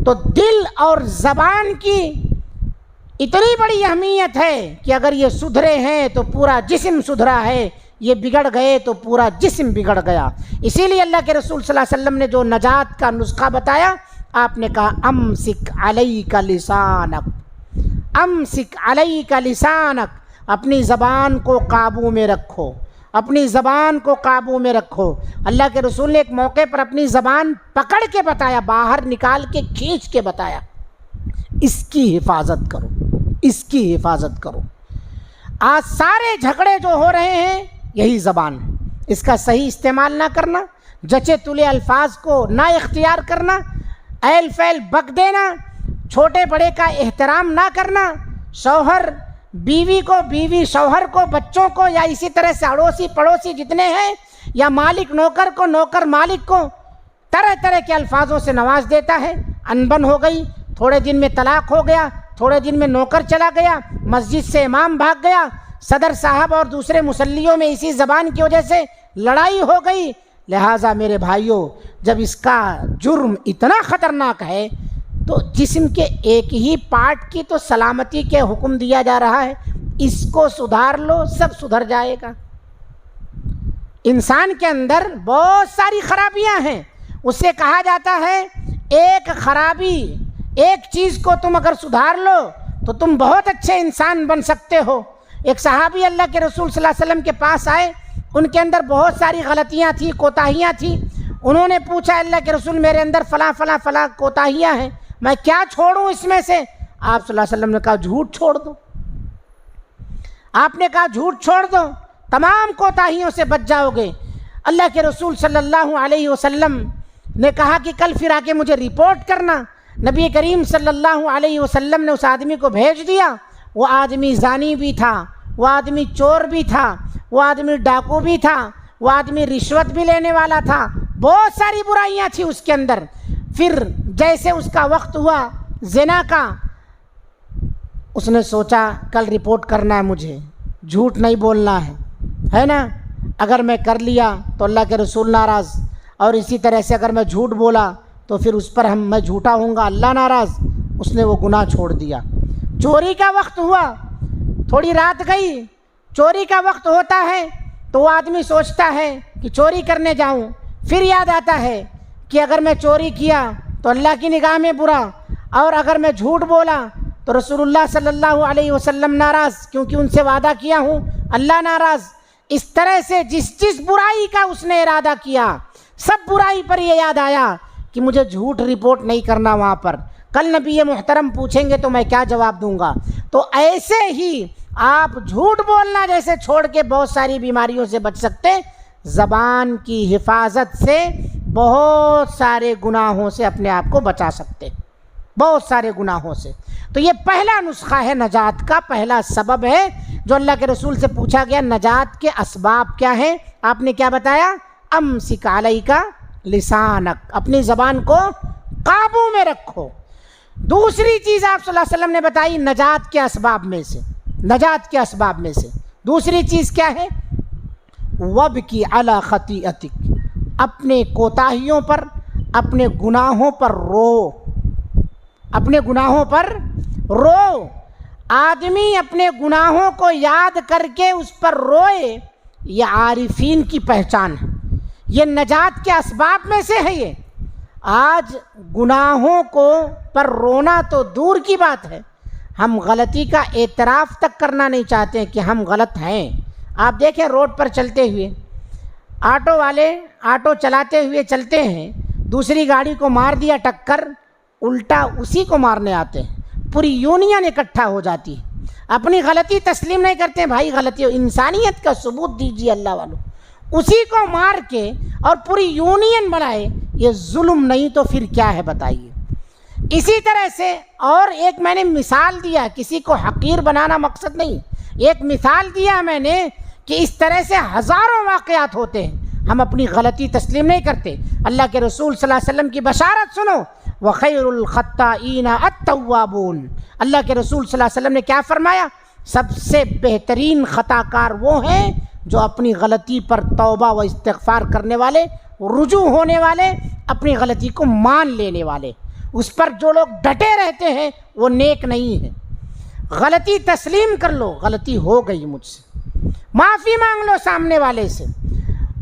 تو دل اور زبان کی اتنی بڑی اہمیت ہے کہ اگر یہ سدھرے ہیں تو پورا جسم سدھرا ہے، یہ بگڑ گئے تو پورا جسم بگڑ گیا۔ اسی لیے اللہ کے رسول صلی اللہ علیہ وسلم نے جو نجات کا نسخہ بتایا، آپ نے کہا امسک علیک لسانک، امسک علیک لسانک، اپنی زبان کو قابو میں رکھو، اپنی زبان کو قابو میں رکھو۔ اللہ کے رسول نے ایک موقع پر اپنی زبان پکڑ کے بتایا، باہر نکال کے کھینچ کے بتایا، اس کی حفاظت کرو، اس کی حفاظت کرو۔ آج سارے جھگڑے جو ہو رہے ہیں یہی زبان ہے، اس کا صحیح استعمال نہ کرنا، جچے تلے الفاظ کو نہ اختیار کرنا، ایل فیل بک دینا، چھوٹے بڑے کا احترام نہ کرنا، شوہر بیوی کو، بیوی شوہر کو، بچوں کو، یا اسی طرح سے اڑوسی پڑوسی جتنے ہیں، یا مالک نوکر کو، نوکر مالک کو طرح طرح کے الفاظوں سے نواز دیتا ہے۔ انبن ہو گئی، تھوڑے دن میں طلاق ہو گیا، تھوڑے دن میں نوکر چلا گیا، مسجد سے امام بھاگ گیا، صدر صاحب اور دوسرے مصلیوں میں اسی زبان کی وجہ سے لڑائی ہو گئی۔ لہٰذا میرے بھائیوں، جب اس کا جرم اتنا خطرناک ہے تو جسم کے ایک ہی پارٹ کی تو سلامتی کے حکم دیا جا رہا ہے، اس کو سدھار لو، سب سدھر جائے گا۔ انسان کے اندر بہت ساری خرابیاں ہیں، اس سے کہا جاتا ہے ایک خرابی، ایک چیز کو تم اگر سدھار لو تو تم بہت اچھے انسان بن سکتے ہو۔ ایک صحابی اللہ کے رسول صلی اللہ علیہ وسلم کے پاس آئے، ان کے اندر بہت ساری غلطیاں تھیں، کوتاہیاں تھیں۔ انہوں نے پوچھا اللہ کے رسول میرے اندر فلاں فلاں فلاں کوتاہیاں ہیں، میں کیا چھوڑوں اس میں سے؟ آپ صلی اللہ علیہ وسلم نے کہا جھوٹ چھوڑ دو۔ آپ نے کہا جھوٹ چھوڑ دو، تمام کوتاہیوں سے بچ جاؤ گے۔ اللہ کے رسول صلی اللہ علیہ وسلم نے کہا کہ کل پھر آ کے مجھے رپورٹ کرنا۔ نبی کریم صلی اللہ علیہ وسلم نے اس آدمی کو بھیج دیا۔ وہ آدمی زانی بھی تھا، وہ آدمی چور بھی تھا، وہ آدمی ڈاکو بھی تھا، وہ آدمی رشوت بھی لینے والا تھا، بہت ساری برائیاں تھیں اس کے اندر۔ پھر جیسے اس کا وقت ہوا زنا کا، اس نے سوچا کل رپورٹ کرنا ہے مجھے، جھوٹ نہیں بولنا ہے نا، اگر میں کر لیا تو اللہ کے رسول ناراض، اور اسی طرح سے اگر میں جھوٹ بولا تو پھر اس پر میں جھوٹا ہوں گا، اللہ ناراض۔ اس نے وہ گناہ چھوڑ دیا۔ چوری کا وقت ہوا، تھوڑی رات گئی، چوری کا وقت ہوتا ہے تو وہ آدمی سوچتا ہے کہ چوری کرنے جاؤں، پھر یاد آتا ہے کہ اگر میں چوری کیا تو اللہ کی نگاہ میں برا، اور اگر میں جھوٹ بولا تو رسول اللہ صلی اللہ علیہ وسلم ناراض، کیونکہ ان سے وعدہ کیا ہوں، اللہ ناراض۔ اس طرح سے جس برائی کا اس نے ارادہ کیا، سب برائی پر یہ یاد آیا کہ مجھے جھوٹ رپورٹ نہیں کرنا وہاں پر، کل نبی محترم پوچھیں گے تو میں کیا جواب دوں گا۔ تو ایسے ہی آپ جھوٹ بولنا جیسے چھوڑ کے بہت ساری بیماریوں سے بچ سکتے، زبان کی حفاظت سے بہت سارے گناہوں سے اپنے آپ کو بچا سکتے، بہت سارے گناہوں سے۔ تو یہ پہلا نسخہ ہے نجات کا، پہلا سبب ہے جو اللہ کے رسول سے پوچھا گیا نجات کے اسباب کیا ہیں، آپ نے کیا بتایا؟ امسک علیک لسانک، اپنی زبان کو قابو میں رکھو۔ دوسری چیز آپ صلی اللہ علیہ وسلم نے بتائی نجات کے اسباب میں سے، نجات کے اسباب میں سے دوسری چیز کیا ہے؟ وابکی علی خطیئتک، اپنے کوتاہیوں پر، اپنے گناہوں پر رو، اپنے گناہوں پر رو۔ آدمی اپنے گناہوں کو یاد کر کے اس پر روئے، یہ عارفین کی پہچان ہے، یہ نجات کے اسباب میں سے ہے۔ یہ آج گناہوں کو پر رونا تو دور کی بات ہے، ہم غلطی کا اعتراف تک کرنا نہیں چاہتے کہ ہم غلط ہیں۔ آپ دیکھیں روڈ پر چلتے ہوئے آٹو والے آٹو چلاتے ہوئے چلتے ہیں، دوسری گاڑی کو مار دیا ٹکر، الٹا اسی کو مارنے آتے ہیں، پوری یونین اکٹھا ہو جاتی ہے، اپنی غلطی تسلیم نہیں کرتے، بھائی غلطی ہو، انسانیت کا ثبوت دیجیے اللہ والوں، اسی کو مار کے اور پوری یونین بنائے، یہ ظلم نہیں تو پھر کیا ہے بتائیے۔ اسی طرح سے اور ایک میں نے مثال دیا، کسی کو حقیر بنانا مقصد نہیں، ایک مثال دیا میں نے کہ اس طرح سے ہزاروں واقعات ہوتے ہیں، ہم اپنی غلطی تسلیم نہیں کرتے۔ اللہ کے رسول صلی اللہ علیہ وسلم کی بشارت سنو، وَخَيْرُ الْخَطَّائِينَ التَّوَّابُونَ، اللہ کے رسول صلی اللہ علیہ وسلم نے کیا فرمایا؟ سب سے بہترین خطا کار وہ ہیں جو اپنی غلطی پر توبہ و استغفار کرنے والے، رجوع ہونے والے، اپنی غلطی کو مان لینے والے۔ اس پر جو لوگ ڈٹے رہتے ہیں وہ نیک نہیں ہے۔ غلطی تسلیم کر لو، غلطی ہو گئی مجھ سے، معافی مانگ لو سامنے والے سے،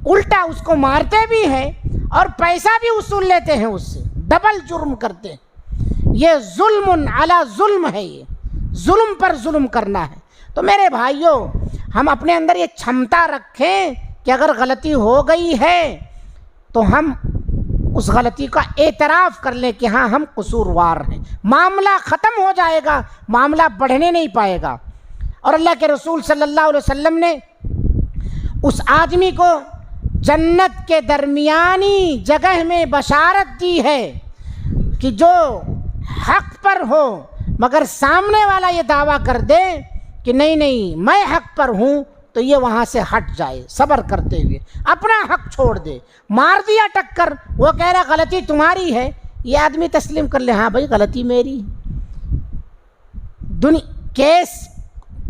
الٹا اس کو مارتے بھی ہیں اور پیسہ بھی وصول لیتے ہیں اس سے، ڈبل جرم کرتے ہیں۔ یہ ظلم علی ظلم ہے، یہ ظلم پر ظلم کرنا ہے۔ تو میرے بھائیوں، ہم اپنے اندر یہ چھمتا رکھیں کہ اگر غلطی ہو گئی ہے تو ہم اس غلطی کا اعتراف کر لیں کہ ہاں ہم قصوروار ہیں، معاملہ ختم ہو جائے گا، معاملہ بڑھنے نہیں پائے گا۔ اور اللہ کے رسول صلی اللہ علیہ وسلم نے اس آدمی کو جنت کے درمیانی جگہ میں بشارت دی ہے کہ جو حق پر ہو مگر سامنے والا یہ دعویٰ کر دے کہ نہیں نہیں میں حق پر ہوں، تو یہ وہاں سے ہٹ جائے صبر کرتے ہوئے، اپنا حق چھوڑ دے۔ مار دیا ٹکر، وہ کہہ رہا غلطی تمہاری ہے، یہ آدمی تسلیم کر لے، ہاں بھائی غلطی میری۔ کیس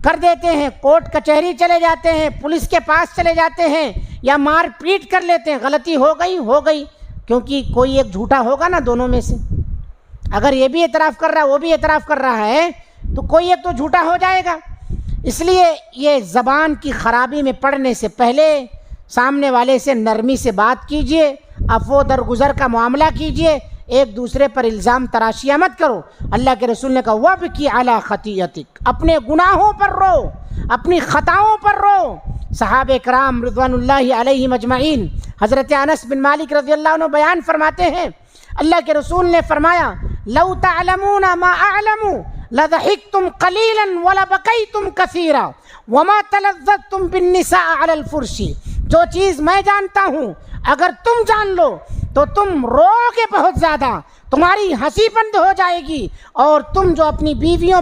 کر دیتے ہیں، کورٹ کچہری چلے جاتے ہیں، پولیس کے پاس چلے جاتے ہیں، یا مار پیٹ کر لیتے ہیں، غلطی ہو گئی، کیونکہ کوئی ایک جھوٹا ہوگا نا دونوں میں سے، اگر یہ بھی اعتراف کر رہا ہے وہ بھی اعتراف کر رہا ہے تو کوئی ایک تو جھوٹا ہو جائے گا۔ اس لیے یہ زبان کی خرابی میں پڑنے سے پہلے سامنے والے سے نرمی سے بات کیجئے، عفو درگزر کا معاملہ کیجئے، ایک دوسرے پر الزام تراشیاں مت کرو۔ اللہ کے رسول نے کہا وَابْكِ عَلَىٰ خَطِیَتِک، اپنے گناہوں پر رو، اپنی خطاؤں پر رو۔ صحابہ کرام رضوان اللہ علیہم اجمعین، حضرت انس بن مالک رضی اللہ عنہ بیان فرماتے ہیں، اللہ کے رسول نے فرمایا لَوْ تَعْلَمُونَ مَا أَعْلَمُ لضحکتم قلیلا ولبکیتم کثیرا وما تلذذتم بالنساء علی الفرش. جو چیز میں جانتا ہوں اگر تم جان لو تو تم رو گے بہت زیادہ، تمہاری ہنسی بند ہو جائے گی، اور تم جو اپنی بیویوں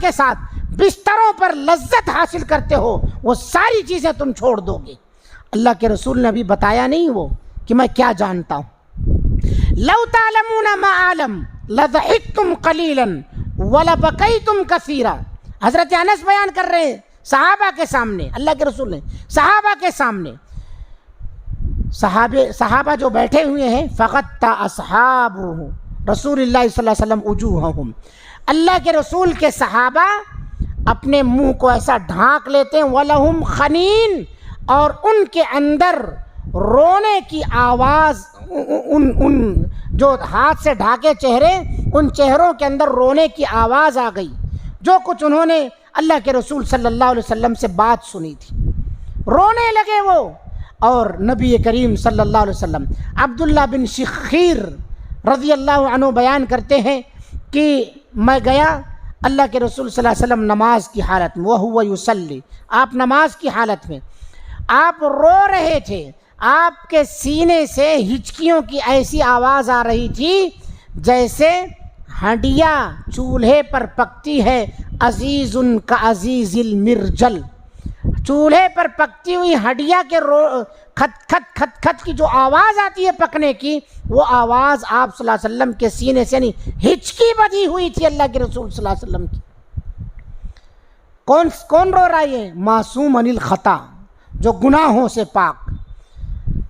کے ساتھ بستروں پر لذت حاصل کرتے ہو وہ ساری چیزیں تم چھوڑ دو گے. اللہ کے رسول نے ابھی بتایا نہیں وہ کہ میں کیا جانتا ہوں. لو تعلمون ما اعلم لضحکتم قلیلا ولبکیتم کثیرا. حضرت انس بیان کر رہے ہیں صحابہ کے سامنے، اللہ کے رسول نے صحابہ کے سامنے، صحابہ جو بیٹھے ہوئے ہیں، فغطى اصحابہ رسول اللہ صلی اللہ علیہ وسلم وجوہہم. اللہ کے رسول کے صحابہ اپنے منہ کو ایسا ڈھانک لیتے ہیں، وَلَهُمْ خَنِين، اور ان کے اندر رونے کی آواز، ان جو ہاتھ سے ڈھاکے چہرے، ان چہروں کے اندر رونے کی آواز آ گئی. جو کچھ انہوں نے اللہ کے رسول صلی اللہ علیہ وسلم سے بات سنی تھی، رونے لگے وہ. اور نبی کریم صلی اللہ علیہ وسلم، عبداللہ بن شخیر رضی اللہ عنہ بیان کرتے ہیں کہ میں گیا اللہ کے رسول صلی اللہ علیہ وسلم نماز کی حالت میں، وَهُوَ يُصَلِّ، آپ نماز کی حالت میں، آپ رو رہے تھے، آپ کے سینے سے ہچکیوں کی ایسی آواز آ رہی تھی جیسے ہنڈیا چولہے پر پکتی ہے، عزیز کا عزیز المرجل. چولہے پر پکتی ہوئی ہڈیا کے کھت کھت کھت کھت کی جو آواز آتی ہے پکنے کی، وہ آواز آپ صلی اللہ علیہ وسلم کے سینے سے نہیں، ہچکی بجھی ہوئی تھی اللہ کے رسول صلی اللہ علیہ وسلم کی. کون رو رہا ہے؟ معصوم عن الخطا، جو گناہوں سے پاک،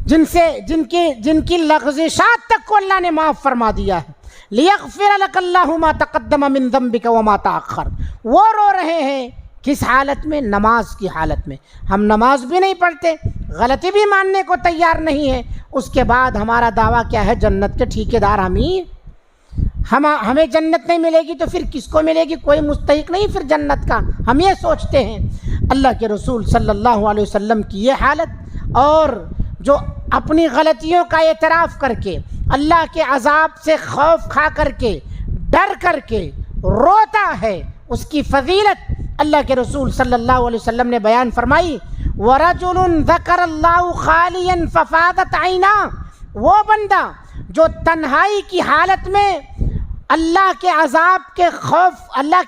جن کی لغزشات تک کو اللہ نے معاف فرما دیا ہے. لیغفر لک اللہ ما تقدم من ذنبک وما تاخر. وہ رو رہے ہیں کس حالت میں؟ نماز کی حالت میں. ہم نماز بھی نہیں پڑھتے، غلطی بھی ماننے کو تیار نہیں ہے، اس کے بعد ہمارا دعویٰ کیا ہے؟ جنت کے ٹھیکیدار ہمیں جنت نہیں ملے گی تو پھر کس کو ملے گی؟ کوئی مستحق نہیں پھر جنت کا، ہم یہ سوچتے ہیں. اللہ کے رسول صلی اللہ علیہ وسلم کی یہ حالت، اور جو اپنی غلطیوں کا اعتراف کر کے، اللہ کے عذاب سے خوف کھا کر کے، ڈر کر کے روتا ہے، اس کی فضیلت اللہ کے رسول صلی اللہ علیہ وسلم نے بیان فرمائی. وَرَجُلٌ ذَكَرَ اللَّهُ خَالِيًا فَفَاضَتْ عَيْنَاهُ. وہ بندہ جو تنہائی کی حالت میں اللہ کے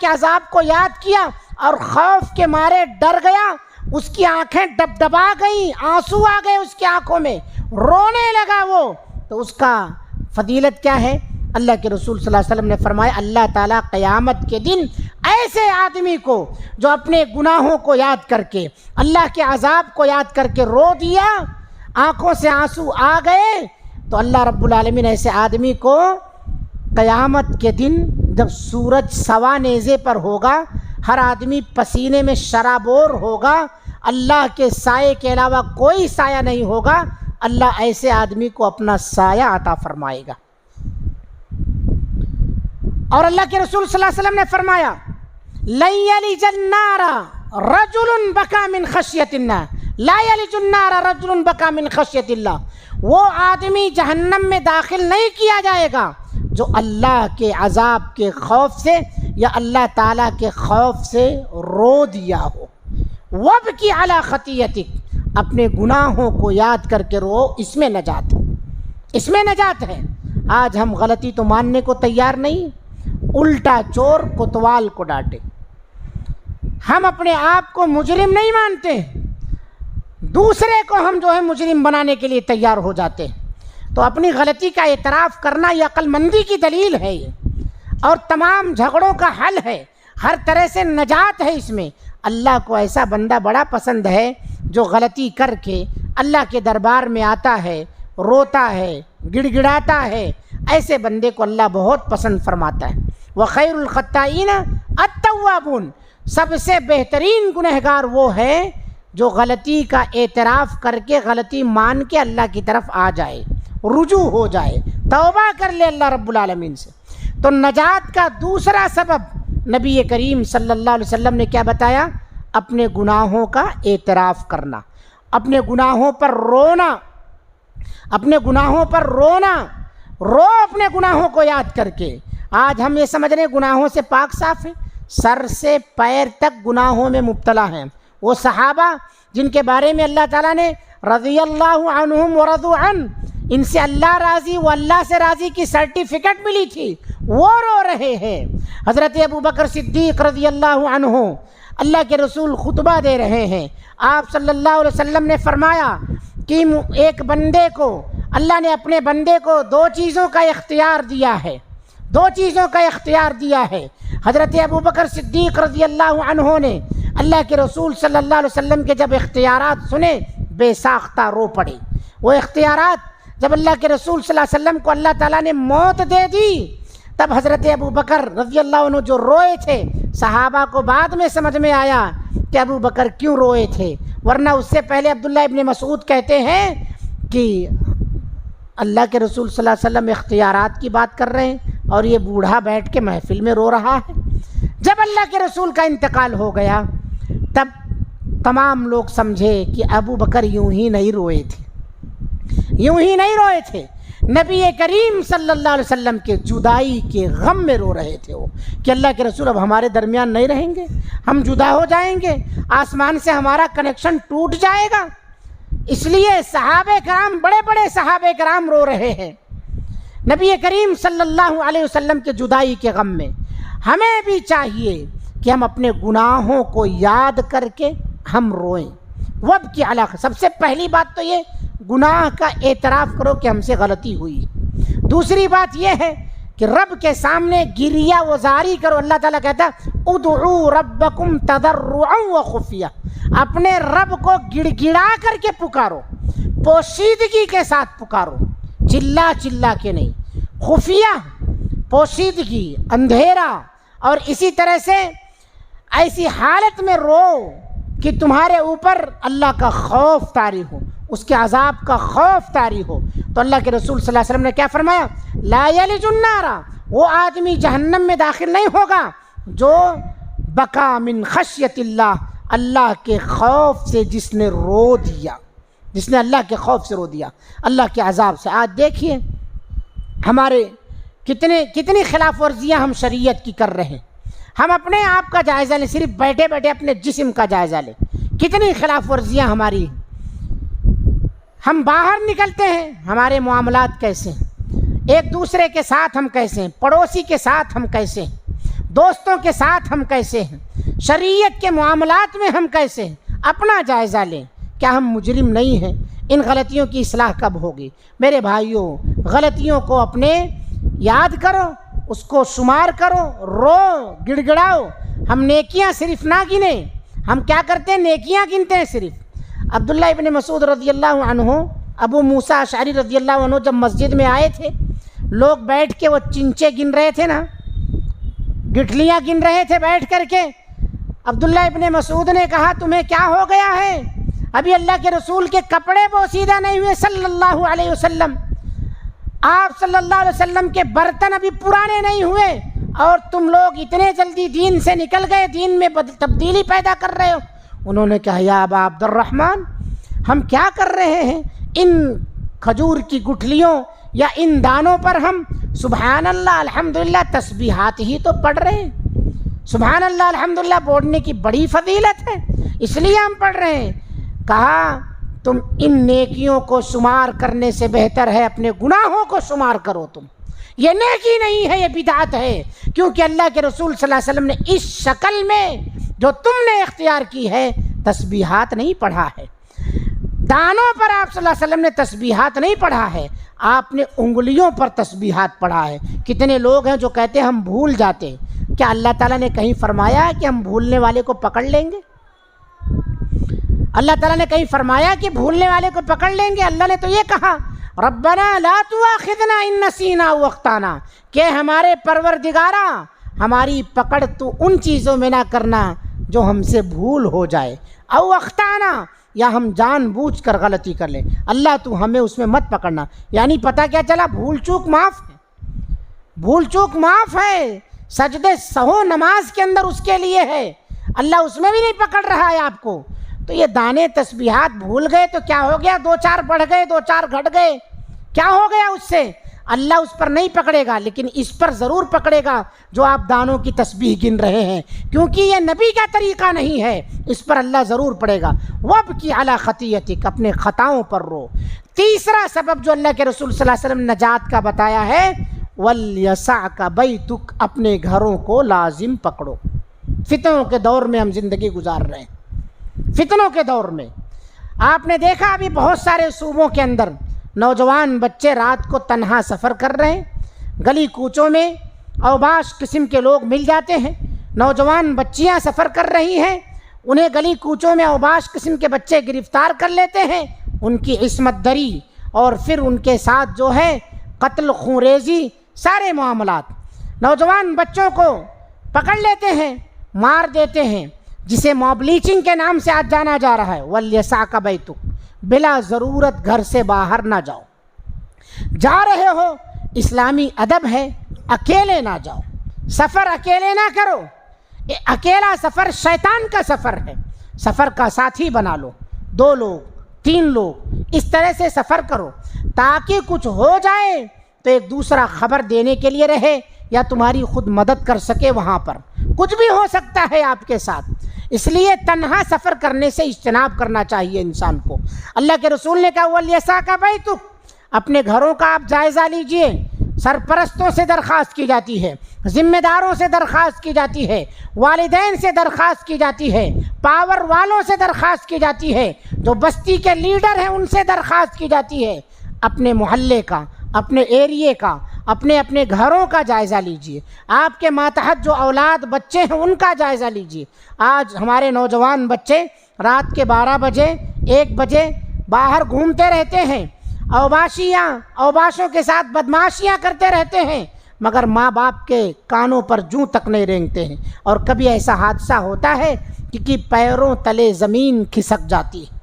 عذاب کو یاد کیا اور خوف کے مارے ڈر گیا، اس کی آنکھیں ڈبڈبا گئیں، آنسو آ گئے اس کی آنکھوں میں، رونے لگا وہ، تو اس کا فضیلت کیا ہے؟ اللہ کے رسول صلی اللہ علیہ وسلم نے فرمایا اللہ تعالیٰ قیامت کے دن ایسے آدمی کو جو اپنے گناہوں کو یاد کر کے، اللہ کے عذاب کو یاد کر کے رو دیا، آنکھوں سے آنسو آ گئے، تو اللہ رب العالمین ایسے آدمی کو قیامت کے دن جب سورج سوا نیزے پر ہوگا، ہر آدمی پسینے میں شرابور ہوگا، اللہ کے سائے کے علاوہ کوئی سایہ نہیں ہوگا، اللہ ایسے آدمی کو اپنا سایہ عطا فرمائے گا. اور اللہ کے رسول صلی اللہ علیہ وسلم نے فرمایا لن یلج النار رجل بکا من خشیت اللہ، لا یلج النار رجل بکا من خشیت اللہ. وہ آدمی جہنم میں داخل نہیں کیا جائے گا جو اللہ کے عذاب کے خوف سے یا اللہ تعالیٰ کے خوف سے رو دیا ہو. وابکی علی خطیئتک، اپنے گناہوں کو یاد کر کے رو، اس میں نجات ہے، اس میں نجات ہے. آج ہم غلطی تو ماننے کو تیار نہیں، الٹا چور کوتوال کو ڈانٹے. ہم اپنے آپ کو مجرم نہیں مانتے، دوسرے کو ہم جو ہے مجرم بنانے کے لیے تیار ہو جاتے ہیں. تو اپنی غلطی کا اعتراف کرنا یہ عقل مندی کی دلیل ہے، یہ اور تمام جھگڑوں کا حل ہے، ہر طرح سے نجات ہے اس میں. اللہ کو ایسا بندہ بڑا پسند ہے جو غلطی کر کے اللہ کے دربار میں آتا ہے، روتا ہے، گڑ گڑاتا ہے. ایسے بندے کو اللہ بہت پسند فرماتا ہے. وَخَيْرُ الْخَطَّائِينَ التَّوَّابُونَ، سب سے بہترین گنہگار وہ ہے جو غلطی کا اعتراف کر کے، غلطی مان کے اللہ کی طرف آ جائے، رجوع ہو جائے، توبہ کر لے اللہ رب العالمین سے. تو نجات کا دوسرا سبب نبی کریم صلی اللہ علیہ وسلم نے کیا بتایا؟ اپنے گناہوں کا اعتراف کرنا، اپنے گناہوں پر رونا، اپنے گناہوں پر رونا. رو اپنے گناہوں کو یاد کر کے، آج ہم یہ سمجھ رہے ہیں گناہوں سے پاک صاف ہیں، سر سے پیر تک گناہوں میں مبتلا ہیں۔ وہ صحابہ جن کے بارے میں اللہ تعالیٰ نے رضی اللہ عنہم ورضوا عنہ، ان سے اللہ راضی، وہ اللہ سے راضی کی سرٹیفکیٹ ملی تھی، وہ رو رہے ہیں۔ حضرت ابوبکر صدیق رضی اللہ عنہ، اللہ کے رسول خطبہ دے رہے ہیں، آپ صلی اللہ علیہ وسلم نے فرمایا کہ ایک بندے کو اللہ نے اپنے بندے کو دو چیزوں کا اختیار دیا ہے، دو چیزوں کا اختیار دیا ہے۔ حضرت ابوبکر صدیق رضی اللہ عنہ نے اللہ کے رسول صلی اللہ علیہ وسلم کے جب اختیارات سنے بے ساختہ رو پڑے۔ وہ اختیارات جب اللہ کے رسول صلی اللہ علیہ وسلم کو اللہ تعالیٰ نے موت دے دی، تب حضرت ابوبکر رضی اللہ عنہ جو روئے تھے، صحابہ کو بعد میں سمجھ میں آیا کہ ابوبکر کیوں روئے تھے، ورنہ اس سے پہلے عبداللہ ابن مسعود کہتے ہیں کہ اللہ کے رسول صلی اللہ علیہ وسلم اختیارات کی بات کر رہے ہیں اور یہ بوڑھا بیٹھ کے محفل میں رو رہا ہے۔ جب اللہ کے رسول کا انتقال ہو گیا تب تمام لوگ سمجھے کہ ابوبکر یوں ہی نہیں روئے تھے، یوں ہی نہیں روئے تھے، نبی کریم صلی اللہ علیہ وسلم کے جدائی کے غم میں رو رہے تھے وہ، کہ اللہ کے رسول اب ہمارے درمیان نہیں رہیں گے، ہم جدا ہو جائیں گے، آسمان سے ہمارا کنیکشن ٹوٹ جائے گا۔ اس لیے صحابہ کرام، بڑے بڑے صحابہ کرام رو رہے ہیں نبی کریم صلی اللہ علیہ وسلم کے جدائی کے غم میں۔ ہمیں بھی چاہیے کہ ہم اپنے گناہوں کو یاد کر کے ہم روئیں۔ وابکی علی، سب سے پہلی بات تو یہ گناہ کا اعتراف کرو کہ ہم سے غلطی ہوئی۔ دوسری بات یہ ہے کہ رب کے سامنے گریہ وزاری کرو۔ اللہ تعالیٰ کہتا ہے ادعوا ربکم تضرعا وخفیہ، اپنے رب کو گڑ گڑا کر کے پکارو، پوشیدگی کے ساتھ پکارو، چلا چلا کے نہیں، خفیہ پوشیدگی، اندھیرا، اور اسی طرح سے ایسی حالت میں رو کہ تمہارے اوپر اللہ کا خوف طاری ہو، اس کے عذاب کا خوف طاری ہو۔ تو اللہ کے رسول صلی اللہ علیہ وسلم نے کیا فرمایا؟ لا یلج النار، وہ آدمی جہنم میں داخل نہیں ہوگا جو بکا من خشیت اللہ، اللہ کے خوف سے جس نے رو دیا، جس نے اللہ کے خوف سے رو دیا، اللہ کے عذاب سے۔ آج دیکھیے ہمارے کتنی خلاف ورزیاں ہم شریعت کی کر رہے ہیں۔ ہم اپنے آپ کا جائزہ لیں، صرف بیٹھے بیٹھے اپنے جسم کا جائزہ لیں، کتنی خلاف ورزیاں ہماری ہیں۔ ہم باہر نکلتے ہیں، ہمارے معاملات کیسے ہیں، ایک دوسرے کے ساتھ ہم کیسے ہیں، پڑوسی کے ساتھ ہم کیسے ہیں، دوستوں کے ساتھ ہم کیسے ہیں، شریعت کے معاملات میں ہم کیسے ہیں، اپنا جائزہ لیں۔ کیا ہم مجرم نہیں ہیں؟ ان غلطیوں کی اصلاح کب ہوگی؟ میرے بھائیوں، غلطیوں کو اپنے یاد کرو، اس کو شمار کرو، رو، گڑ گڑاؤ۔ ہم نیکیاں صرف نہ گنیں، ہم کیا کرتے ہیں؟ نیکیاں گنتے ہیں صرف۔ عبداللہ ابن مسعود رضی اللہ عنہ، ابو موسیٰ اشعری رضی اللہ عنہ جب مسجد میں آئے تھے، لوگ بیٹھ کے وہ چنچے گن رہے تھے نا، گٹھلیاں گن رہے تھے بیٹھ کر کے۔ عبداللہ ابن مسعود نے کہا تمہیں کیا ہو گیا ہے؟ ابھی اللہ کے رسول کے کپڑے بوسیدہ نہیں ہوئے صلی اللہ علیہ وسلم، آپ صلی اللہ علیہ وسلم کے برتن ابھی پرانے نہیں ہوئے، اور تم لوگ اتنے جلدی دین سے نکل گئے، دین میں تبدیلی پیدا کر رہے ہو۔ انہوں نے کہا یا ابا عبد الرحمن، ہم کیا کر رہے ہیں؟ ان کھجور کی گٹھلیوں یا ان دانوں پر ہم سبحان اللہ الحمدللہ تسبیحات ہی تو پڑھ رہے ہیں۔ سبحان اللہ الحمدللہ پڑھنے کی بڑی فضیلت ہے، اس لیے ہم پڑھ رہے ہیں۔ کہا تم ان نیکیوں کو شمار کرنے سے بہتر ہے اپنے گناہوں کو شمار کرو۔ تم یہ نیکی نہیں ہے، یہ بدعت ہے، کیونکہ اللہ کے رسول صلی اللہ علیہ وسلم نے اس شکل میں جو تم نے اختیار کی ہے تسبیحات نہیں پڑھا ہے، دانوں پر آپ صلی اللہ علیہ وسلم نے تسبیحات نہیں پڑھا ہے، آپ نے انگلیوں پر تسبیحات پڑھا ہے۔ کتنے لوگ ہیں جو کہتے ہیں ہم بھول جاتے ہیں، کیا اللہ تعالیٰ نے کہیں فرمایا کہ ہم بھولنے والے کو پکڑ لیں گے؟ اللہ تعالیٰ نے کہیں فرمایا کہ بھولنے والے کو پکڑ لیں گے؟ اللہ نے تو یہ کہا ربنا لا تؤاخذنا ان نسینا او اخطانا، کہ ہمارے پروردگارا ہماری پکڑ تو ان چیزوں میں نہ کرنا جو ہم سے بھول ہو جائے، او اخطانا، یا ہم جان بوجھ کر غلطی کر لیں، اللہ تو ہمیں اس میں مت پکڑنا۔ یعنی پتہ کیا چلا؟ بھول چوک معاف ہے، بھول چوک معاف ہے، سجدے سہو نماز کے اندر اس کے لیے ہے، اللہ اس میں بھی نہیں پکڑ رہا ہے آپ کو۔ تو یہ دانے تسبیحات بھول گئے تو کیا ہو گیا؟ دو چار بڑھ گئے، دو چار گھٹ گئے، کیا ہو گیا اس سے؟ اللہ اس پر نہیں پکڑے گا، لیکن اس پر ضرور پکڑے گا جو آپ دانوں کی تسبیح گن رہے ہیں، کیونکہ یہ نبی کا طریقہ نہیں ہے، اس پر اللہ ضرور پڑے گا۔ وابکی علی خطیئتک، اپنے خطاؤں پر رو۔ تیسرا سبب جو اللہ کے رسول صلی اللہ علیہ وسلم نے نجات کا بتایا ہے، وَلْيَسَعْكَ بَيْتُكَ، اپنے گھروں کو لازم پکڑو۔ فتنوں کے دور میں ہم زندگی گزار رہے ہیں، فتنوں کے دور میں آپ نے دیکھا ابھی بہت سارے صوبوں کے اندر نوجوان بچے رات کو تنہا سفر کر رہے ہیں، گلی کوچوں میں اوباش قسم کے لوگ مل جاتے ہیں، نوجوان بچیاں سفر کر رہی ہیں، انہیں گلی کوچوں میں اوباش قسم کے بچے گرفتار کر لیتے ہیں، ان کی عصمت دری اور پھر ان کے ساتھ جو ہے قتل خونریزی سارے معاملات، نوجوان بچوں کو پکڑ لیتے ہیں، مار دیتے ہیں، جسے موب لیچنگ کے نام سے آج جانا جا رہا ہے۔ وَلْيَسَعْكَ بَيْتُكَ، بلا ضرورت گھر سے باہر نہ جاؤ، جا رہے ہو اسلامی ادب ہے اکیلے نہ جاؤ، سفر اکیلے نہ کرو، اکیلا سفر شیطان کا سفر ہے، سفر کا ساتھی بنا لو، 2 لوگ 3 لوگ اس طرح سے سفر کرو تاکہ کچھ ہو جائے تو ایک دوسرا خبر دینے کے لیے رہے یا تمہاری خود مدد کر سکے، وہاں پر کچھ بھی ہو سکتا ہے آپ کے ساتھ، اس لیے تنہا سفر کرنے سے اجتناب کرنا چاہیے انسان کو۔ اللہ کے رسول نے کہا وَلْيَسَعْكَ بَيْتُكَ، اپنے گھروں کا آپ جائزہ لیجئے، سرپرستوں سے درخواست کی جاتی ہے، ذمہ داروں سے درخواست کی جاتی ہے، والدین سے درخواست کی جاتی ہے، پاور والوں سے درخواست کی جاتی ہے، جو بستی کے لیڈر ہیں ان سے درخواست کی جاتی ہے، اپنے محلے کا، اپنے ایریے کا، اپنے گھروں کا جائزہ لیجئے، آپ کے ماتحت جو اولاد بچے ہیں ان کا جائزہ لیجئے۔ آج ہمارے نوجوان بچے رات کے 12 بجے 1 بجے باہر گھومتے رہتے ہیں، اوباشوں کے ساتھ بدماشیاں کرتے رہتے ہیں، مگر ماں باپ کے کانوں پر جوں تک نہیں رینگتے ہیں، اور کبھی ایسا حادثہ ہوتا ہے کہ پیروں تلے زمین کھسک جاتی ہے،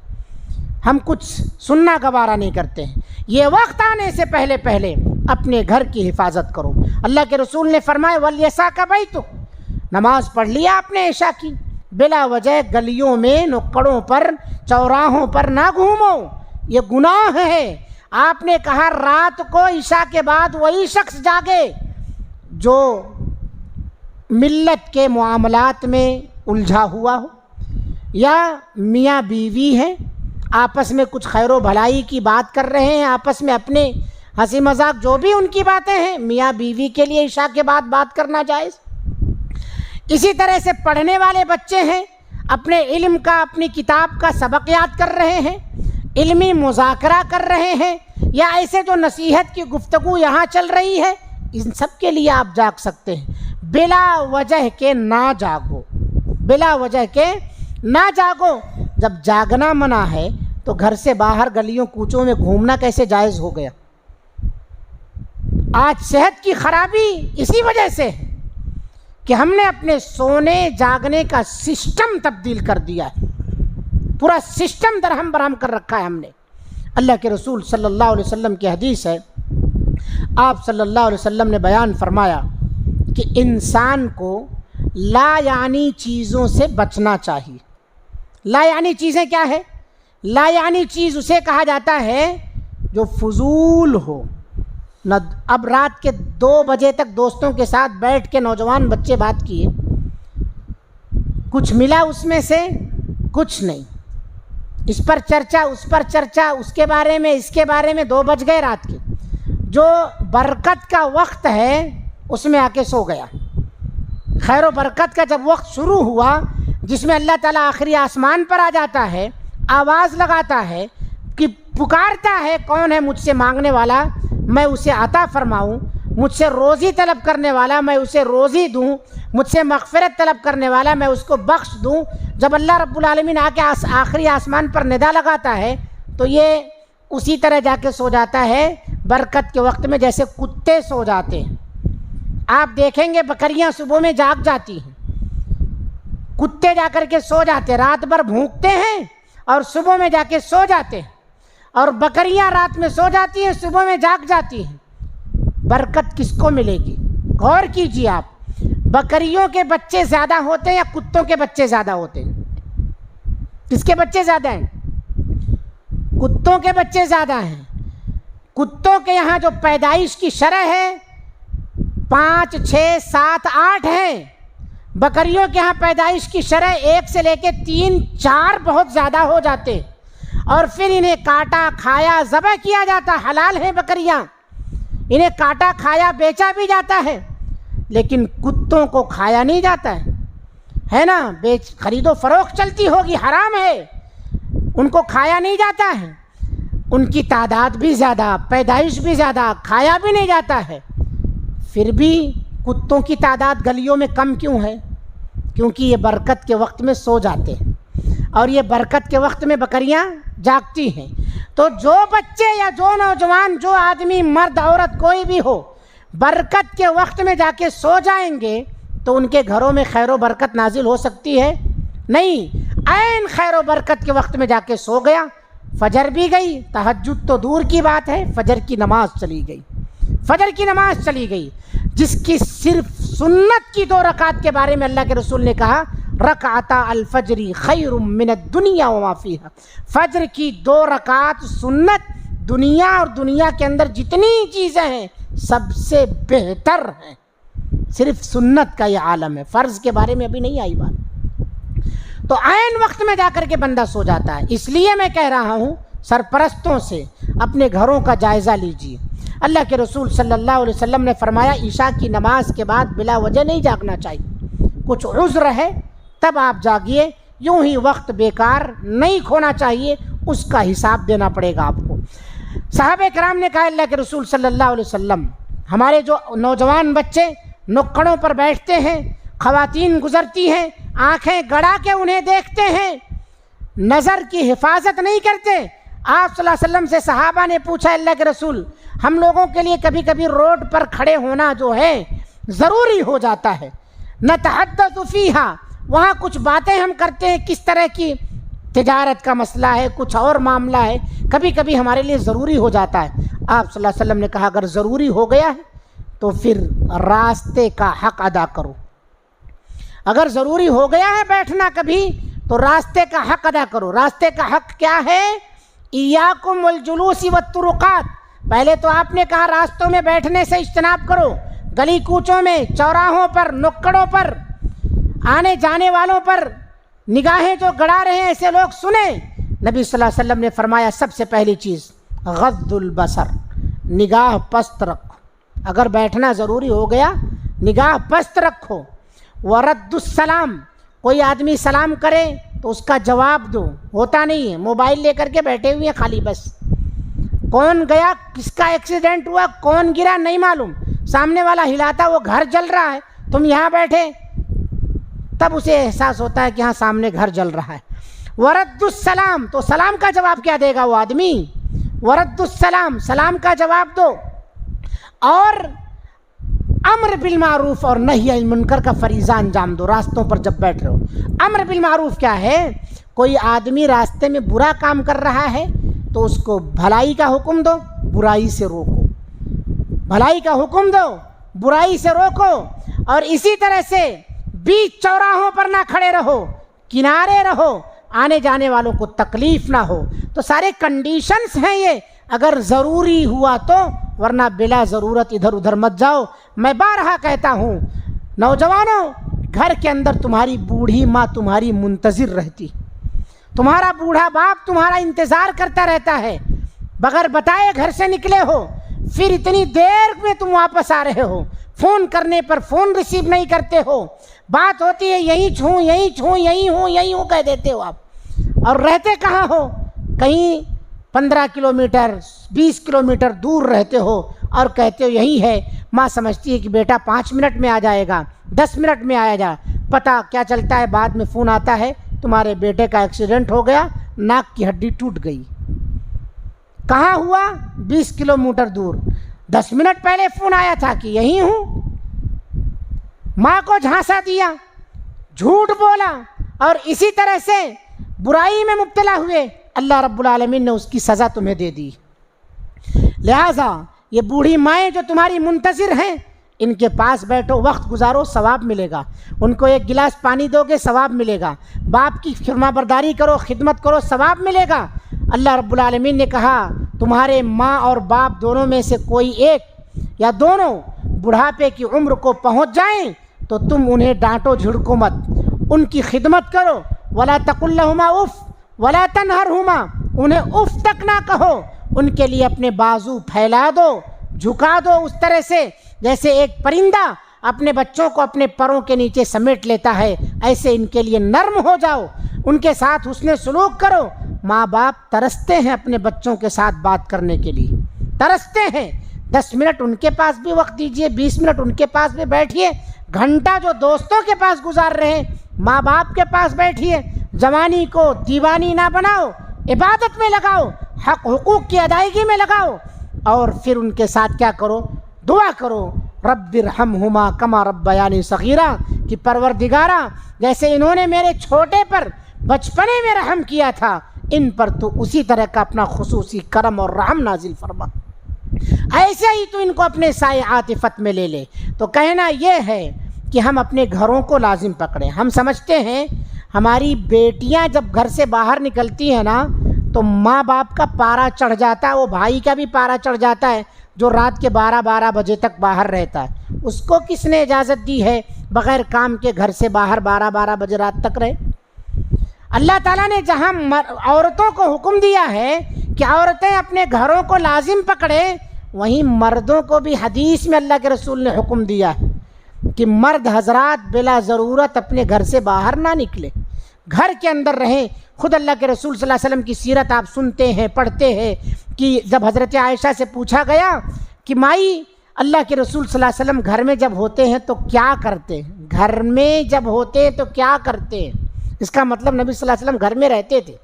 ہم کچھ سننا گوارا نہیں کرتے ہیں۔ یہ وقت آنے سے پہلے اپنے گھر کی حفاظت کرو۔ اللہ کے رسول نے فرمایا وَلْيَسَعْكَ بَيْتُكَ، نماز پڑھ لیا آپ نے عشاء کی، بلا وجہ گلیوں میں نکڑوں پر چوراہوں پر نہ گھومو، یہ گناہ ہے۔ آپ نے کہا رات کو عشاء کے بعد وہی شخص جاگے جو ملت کے معاملات میں الجھا ہوا ہو، یا میاں بیوی ہیں آپس میں کچھ خیر و بھلائی کی بات کر رہے ہیں، آپس میں اپنے ہنسی مذاق جو بھی ان کی باتیں ہیں، میاں بیوی کے لیے عشاء کے بعد بات کرنا جائز۔ اسی طرح سے پڑھنے والے بچے ہیں، اپنے علم کا، اپنی کتاب کا سبق یاد کر رہے ہیں، علمی مذاکرہ کر رہے ہیں، یا ایسے جو نصیحت کی گفتگو یہاں چل رہی ہے، ان سب کے لیے آپ جاگ سکتے ہیں۔ بلا وجہ کے نہ جاگو، بلا وجہ کے نہ جاگو۔ جب جاگنا منع ہے تو گھر سے باہر گلیوں کوچوں میں گھومنا کیسے جائز ہو گیا؟ آج صحت کی خرابی اسی وجہ سے ہے کہ ہم نے اپنے سونے جاگنے کا سسٹم تبدیل کر دیا ہے، پورا سسٹم درہم برہم کر رکھا ہے ہم نے۔ اللہ کے رسول صلی اللہ علیہ وسلم کی حدیث ہے، آپ صلی اللہ علیہ وسلم نے بیان فرمایا کہ انسان کو لا یعنی چیزوں سے بچنا چاہیے۔ لا یعنی چیزیں کیا ہے؟ لا یعنی چیز اسے کہا جاتا ہے جو فضول ہو۔ اب رات کے 2 بجے تک دوستوں کے ساتھ بیٹھ کے نوجوان بچے بات کیے، کچھ ملا اس میں سے؟ کچھ نہیں۔ اس پر چرچا، اس پر چرچا، اس کے بارے میں، اس کے بارے میں، 2 بج گئے رات کے۔ جو برکت کا وقت ہے اس میں آ کے سو گیا۔ خیر و برکت کا جب وقت شروع ہوا، جس میں اللہ تعالیٰ آخری آسمان پر آ جاتا ہے، آواز لگاتا ہے کہ پکارتا ہے کون ہے مجھ سے مانگنے والا، میں اسے عطا فرماؤں، مجھ سے روزی طلب کرنے والا میں اسے روزی دوں، مجھ سے مغفرت طلب کرنے والا میں اس کو بخش دوں۔ جب اللہ رب العالمین آ کے آخری آسمان پر ندا لگاتا ہے تو یہ اسی طرح جا کے سو جاتا ہے برکت کے وقت میں جیسے کتے سو جاتے ہیں۔ آپ دیکھیں گے بکریاں صبح میں جاگ جاتی ہیں، کتے جا کر کے سو جاتے ہیں، رات بھر بھونکتے ہیں اور صبح میں جا کے سو جاتے ہیں، اور بکریاں رات میں سو جاتی ہیں، صبح میں جاگ جاتی ہیں۔ برکت کس کو ملے گی؟ غور کیجیے آپ، بکریوں کے بچے زیادہ ہوتے ہیں یا کتوں کے بچے زیادہ ہوتے ہیں؟ کس کے بچے زیادہ ہیں؟ کتوں کے بچے زیادہ ہیں، کتوں کے یہاں جو پیدائش کی شرح ہے 5, 6, 7, 8 ہے، بکریوں کے یہاں پیدائش کی شرح 1 سے لے کے 3, 4 بہت زیادہ ہو جاتے، اور پھر انہیں کاٹا کھایا ذبح کیا جاتا، حلال ہیں بکریاں، انہیں کاٹا کھایا بیچا بھی جاتا ہے، لیکن کتوں کو کھایا نہیں جاتا ہے نا، خرید و فروخت چلتی ہوگی، حرام ہے، ان کو کھایا نہیں جاتا ہے، ان کی تعداد بھی زیادہ، پیدائش بھی زیادہ، کھایا بھی نہیں جاتا ہے، پھر بھی کتوں کی تعداد گلیوں میں کم کیوں ہے؟ کیونکہ یہ برکت کے وقت میں سو جاتے ہیں، اور یہ برکت کے وقت میں بکریاں جاگتی ہیں۔ تو جو بچے یا جو نوجوان، جو آدمی، مرد عورت کوئی بھی ہو، برکت کے وقت میں جا کے سو جائیں گے تو ان کے گھروں میں خیر و برکت نازل ہو سکتی ہے؟ نہیں، عین خیر و برکت کے وقت میں جا کے سو گیا، فجر بھی گئی، تہجد تو دور کی بات ہے، فجر کی نماز چلی گئی، فجر کی نماز چلی گئی، جس کی صرف سنت کی 2 رکعت کے بارے میں اللہ کے رسول نے کہا رکعتا الفجر خیر من الدنیا وما فیہا، فجر کی 2 رکعت سنت دنیا اور دنیا کے اندر جتنی چیزیں ہیں سب سے بہتر ہیں، صرف سنت کا یہ عالم ہے، فرض کے بارے میں ابھی نہیں آئی بات۔ تو عین وقت میں جا کر کے بندہ سو جاتا ہے، اس لیے میں کہہ رہا ہوں سرپرستوں سے اپنے گھروں کا جائزہ لیجیے۔ اللہ کے رسول صلی اللہ علیہ وسلم نے فرمایا عشاء کی نماز کے بعد بلا وجہ نہیں جاگنا چاہیے، کچھ عذر ہے تب آپ جاگیے، یوں ہی وقت بیکار نہیں کھونا چاہیے، اس کا حساب دینا پڑے گا آپ کو۔ صحابہ کرام نے کہا اللہ کے رسول صلی اللہ علیہ وسلم، ہمارے جو نوجوان بچے نکڑوں پر بیٹھتے ہیں، خواتین گزرتی ہیں، آنکھیں گڑا کے انہیں دیکھتے ہیں، نظر کی حفاظت نہیں کرتے۔ آپ صلی اللہ علیہ وسلم سے صحابہ نے پوچھا اللہ کے رسول، ہم لوگوں کے لیے کبھی کبھی روڈ پر کھڑے ہونا جو ہے ضروری ہو جاتا ہے، نتحدث فیہا، وہاں کچھ باتیں ہم کرتے ہیں، کس طرح کی تجارت کا مسئلہ ہے، کچھ اور معاملہ ہے، کبھی کبھی ہمارے لیے ضروری ہو جاتا ہے۔ آپ صلی اللہ علیہ وسلم نے کہا اگر ضروری ہو گیا ہے تو پھر راستے کا حق ادا کرو، اگر ضروری ہو گیا ہے بیٹھنا کبھی تو راستے کا حق ادا کرو۔ راستے کا حق کیا ہے؟ ایاکم والجلوس والطرقات، پہلے تو آپ نے کہا راستوں میں بیٹھنے سے اجتناب کرو، گلی کوچوں میں، چوراہوں پر، نکڑوں پر، آنے جانے والوں پر نگاہیں جو گڑا رہے ہیں ایسے لوگ سنیں۔ نبی صلی اللہ علیہ وسلم نے فرمایا سب سے پہلی چیز غض البصر، نگاہ پست رکھو، اگر بیٹھنا ضروری ہو گیا نگاہ پست رکھو۔ ورد السلام، کوئی آدمی سلام کرے تو اس کا جواب دو، ہوتا نہیں ہے موبائل لے کر کے بیٹھے ہوئے ہیں خالی، بس کون گیا، کس کا ایکسیڈنٹ ہوا، کون گرا نہیں معلوم، سامنے والا ہلاتا وہ گھر جل رہا ہے، تم یہاں بیٹھے، تب اسے احساس ہوتا ہے کہ ہاں سامنے گھر جل رہا ہے۔ ورد السلام، تو سلام کا جواب کیا دے گا وہ آدمی؟ ورد السلام، سلام کا جواب دو۔ اور امر بالمعروف اور نہی عن المنکر کا فریضہ انجام دو راستوں پر جب بیٹھ رہے ہو۔ امر بالمعروف کیا ہے؟ کوئی آدمی راستے میں برا کام کر رہا ہے تو اس کو بھلائی کا حکم دو، برائی سے روکو، بھلائی کا حکم دو، برائی سے روکو۔ اور اسی طرح سے بیچ چوراہوں پر نہ کھڑے رہو، کنارے رہو، آنے جانے والوں کو تکلیف نہ ہو۔ تو سارے کنڈیشنز ہیں یہ، اگر ضروری ہوا تو، ورنہ بلا ضرورت ادھر ادھر مت جاؤ۔ میں بارہا کہتا ہوں نوجوانوں، گھر کے اندر تمہاری بوڑھی ماں تمہاری منتظر رہتی، تمہارا بوڑھا باپ تمہارا انتظار کرتا رہتا ہے، بغیر بتائے گھر سے نکلے ہو، پھر اتنی دیر میں تم واپس آ رہے ہو، فون کرنے پر فون ریسیو نہیں کرتے ہو، بات ہوتی ہے یہیں چھوں یہیں چھوں یہیں ہوں کہہ دیتے ہو آپ، اور رہتے کہاں ہو؟ کہیں 15 کلومیٹر 20 کلومیٹر دور رہتے ہو اور کہتے ہو یہی ہے۔ ماں سمجھتی ہے کہ بیٹا 5 منٹ میں آ جائے گا، 10 منٹ میں آیا جا، پتہ کیا چلتا ہے بعد میں فون آتا ہے تمہارے بیٹے کا ایکسیڈنٹ ہو گیا، ناک کی ہڈی ٹوٹ گئی۔ کہاں ہوا؟ 20 کلومیٹر دور، 10 منٹ پہلے فون آیا تھا کہ یہی ہوں۔ ماں کو جھانسا دیا، جھوٹ بولا، اور اسی طرح سے برائی میں مبتلا ہوئے، اللہ رب العالمین نے اس کی سزا تمہیں دے دی۔ لہٰذا یہ بوڑھی مائیں جو تمہاری منتظر ہیں، ان کے پاس بیٹھو، وقت گزارو، ثواب ملے گا، ان کو ایک گلاس پانی دو گے ثواب ملے گا، باپ کی فرما برداری کرو، خدمت کرو، ثواب ملے گا۔ اللہ رب العالمین نے کہا تمہارے ماں اور باپ دونوں میں سے کوئی ایک یا دونوں بڑھاپے کی عمر کو پہنچ جائیں تو تم انہیں ڈانٹو جھڑکو مت، ان کی خدمت کرو۔ ولا تقل لهما اف ولا تنهرهما، انہیں اف تک نہ کہو، ان کے لیے اپنے بازو پھیلا دو، جھکا دو اس طرح سے جیسے ایک پرندہ اپنے بچوں کو اپنے پروں کے نیچے سمیٹ لیتا ہے، ایسے ان کے لیے نرم ہو جاؤ، ان کے ساتھ حسن سلوک کرو۔ ماں باپ ترستے ہیں اپنے بچوں کے ساتھ بات کرنے کے لیے، ترستے ہیں۔ 10 منٹ ان کے پاس بھی وقت دیجئے، 20 منٹ ان کے پاس بھی بیٹھیے، گھنٹہ جو دوستوں کے پاس گزار رہے ہیں ماں باپ کے پاس بیٹھیے۔ جوانی کو دیوانی نہ بناؤ، عبادت میں لگاؤ، حق حقوق کی ادائیگی میں لگاؤ، اور پھر ان کے ساتھ کیا کرو؟ دعا کرو، رب ارحمہما کما ربیانی صغیرا، کہ پروردگارا جیسے انہوں نے میرے چھوٹے پر بچپنے میں رحم کیا تھا، ان پر تو اسی طرح کا اپنا خصوصی کرم اور رحم نازل فرما، ایسے ہی تو ان کو اپنے سائے عاطفت میں لے لے۔ تو کہنا یہ ہے کہ ہم اپنے گھروں کو لازم پکڑیں۔ ہم سمجھتے ہیں ہماری بیٹیاں جب گھر سے باہر نکلتی ہیں نا تو ماں باپ کا پارا چڑھ جاتا ہے، وہ بھائی کا بھی پارا چڑھ جاتا ہے جو رات کے 12 بجے تک باہر رہتا ہے۔ اس کو کس نے اجازت دی ہے بغیر کام کے گھر سے باہر 12 بجے رات تک رہے؟ اللہ تعالیٰ نے جہاں عورتوں کو حکم دیا ہے کہ عورتیں اپنے گھروں کو لازم پکڑیں، وہیں مردوں کو بھی حدیث میں اللہ کے رسول نے حکم دیا ہے کہ مرد حضرات بلا ضرورت اپنے گھر سے باہر نہ نکلے، گھر کے اندر رہیں۔ خود اللہ کے رسول صلی اللہ علیہ وسلم کی سیرت آپ سنتے ہیں، پڑھتے ہیں کہ جب حضرت عائشہ سے پوچھا گیا کہ مائی اللہ کے رسول صلی اللہ علیہ وسلم گھر میں جب ہوتے ہیں تو کیا کرتے ہیں؟ گھر میں جب ہوتے ہیں تو کیا کرتے ہیں؟ اس کا مطلب نبی صلی اللہ علیہ وسلم گھر میں رہتے تھے،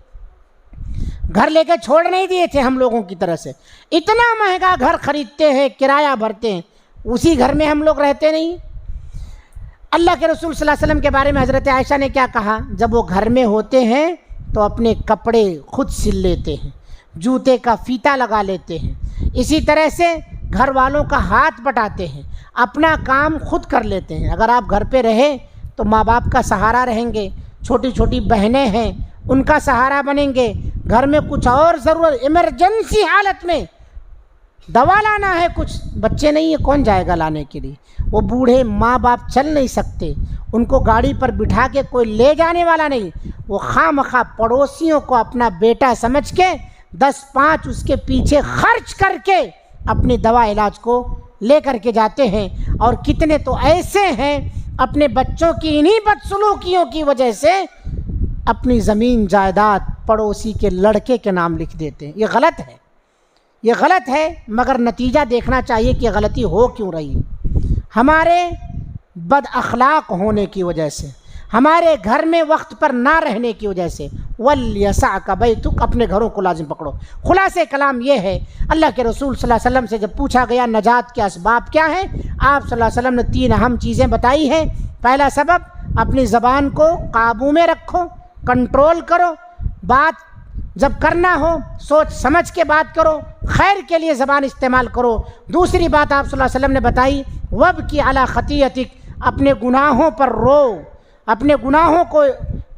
گھر لے کے چھوڑ نہیں دیے تھے ہم لوگوں کی طرح سے۔ اتنا مہنگا گھر خریدتے ہیں، کرایہ بھرتے ہیں، اسی گھر میں ہم لوگ رہتے نہیں۔ اللہ کے رسول صلی اللہ علیہ وسلم کے بارے میں حضرت عائشہ نے کیا کہا؟ جب وہ گھر میں ہوتے ہیں تو اپنے کپڑے خود سل لیتے ہیں، جوتے کا فیتا لگا لیتے ہیں، اسی طرح سے گھر والوں کا ہاتھ بٹاتے ہیں، اپنا کام خود کر لیتے ہیں۔ اگر آپ گھر پہ رہیں تو ماں باپ کا سہارا رہیں گے، چھوٹی چھوٹی بہنیں ہیں ان کا سہارا بنیں گے، گھر میں کچھ اور ضرورت ایمرجنسی حالت میں دوا لانا ہے، کچھ بچے نہیں ہے، کون جائے گا لانے کے لیے؟ وہ بوڑھے ماں باپ چل نہیں سکتے، ان کو گاڑی پر بٹھا کے کوئی لے جانے والا نہیں، وہ خواہ مخواہ پڑوسیوں کو اپنا بیٹا سمجھ کے 10-5 اس کے پیچھے خرچ کر کے اپنی دوا علاج کو لے کر کے جاتے ہیں۔ اور کتنے تو ایسے ہیں اپنے بچوں کی انہی بدسلوکیوں کی وجہ سے اپنی زمین جائیداد پڑوسی کے لڑکے کے نام لکھ دیتے ہیں۔ یہ غلط ہے، یہ غلط ہے، مگر نتیجہ دیکھنا چاہیے کہ غلطی ہو کیوں رہی ہے۔ ہمارے بد اخلاق ہونے کی وجہ سے، ہمارے گھر میں وقت پر نہ رہنے کی وجہ سے۔ وَلْيَسَعْكَ بَيْتُكَ، اپنے گھروں کو لازم پکڑو۔ خلاصہ کلام یہ ہے، اللہ کے رسول صلی اللہ علیہ وسلم سے جب پوچھا گیا نجات کے اسباب کیا ہیں، آپ صلی اللہ علیہ وسلم نے 3 اہم چیزیں بتائی ہیں۔ پہلا سبب، اپنی زبان کو قابو میں رکھو، کنٹرول کرو، بات جب کرنا ہو سوچ سمجھ کے بات کرو، خیر کے لیے زبان استعمال کرو۔ دوسری بات آپ صلی اللہ علیہ وسلم نے بتائی، وَابْكِ عَلَىٰ خَطِيئَتِكَ، اپنے گناہوں پر رو، اپنے گناہوں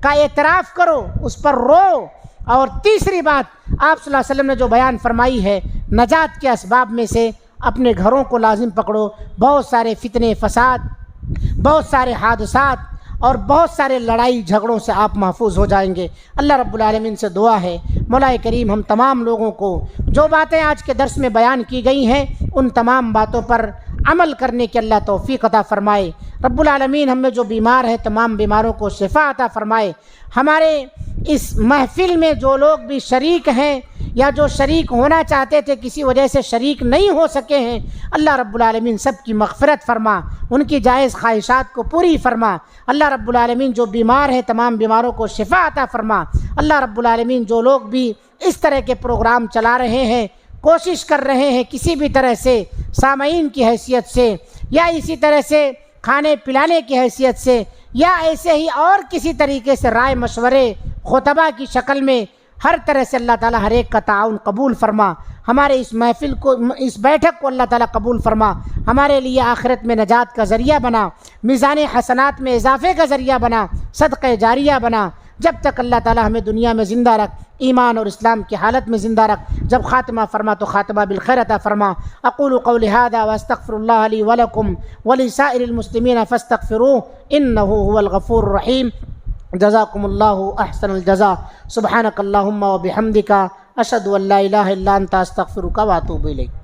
کا اعتراف کرو، اس پر رو۔ اور تیسری بات آپ صلی اللہ علیہ وسلم نے جو بیان فرمائی ہے نجات کے اسباب میں سے، اپنے گھروں کو لازم پکڑو۔ بہت سارے فتنے فساد، بہت سارے حادثات اور بہت سارے لڑائی جھگڑوں سے آپ محفوظ ہو جائیں گے۔ اللہ رب العالمین سے دعا ہے مولا کریم ہم تمام لوگوں کو جو باتیں آج کے درس میں بیان کی گئی ہیں ان تمام باتوں پر عمل کرنے کی اللہ توفیق عطا فرمائے۔ رب العالمین ہم میں جو بیمار ہیں تمام بیماروں کو شفا عطا فرمائے۔ ہمارے اس محفل میں جو لوگ بھی شریک ہیں یا جو شریک ہونا چاہتے تھے کسی وجہ سے شریک نہیں ہو سکے ہیں، اللہ رب العالمین سب کی مغفرت فرما، ان کی جائز خواہشات کو پوری فرما۔ اللہ رب العالمین جو بیمار ہیں تمام بیماروں کو شفا عطا فرما۔ اللہ رب العالمین جو لوگ بھی اس طرح کے پروگرام چلا رہے ہیں، کوشش کر رہے ہیں کسی بھی طرح سے سامعین کی حیثیت سے یا اسی طرح سے کھانے پلانے کی حیثیت سے یا ایسے ہی اور کسی طریقے سے رائے مشورے خطبہ کی شکل میں، ہر طرح سے اللہ تعالیٰ ہر ایک کا تعاون قبول فرما۔ ہمارے اس محفل کو، اس بیٹھک کو اللہ تعالیٰ قبول فرما، ہمارے لیے آخرت میں نجات کا ذریعہ بنا، میزان حسنات میں اضافے کا ذریعہ بنا، صدقہ جاریہ بنا۔ جب تک اللہ تعالی ہمیں دنیا میں زندہ رکھ، ایمان اور اسلام کی حالت میں زندہ رکھ، جب خاتمہ فرما تو خاتمہ بالخیر عطا فرما۔ اقول قولی ھذا واستغفر اللہ لی ولکم ولسائر المسلمین فاستغفروہ انہ هو الغفور الرحیم۔ جزاکم اللہ احسن الجزاء۔ سبحانک اللہم وبحمدک اشہد ان لا الہ الا انت استغفرک واتوب الیک۔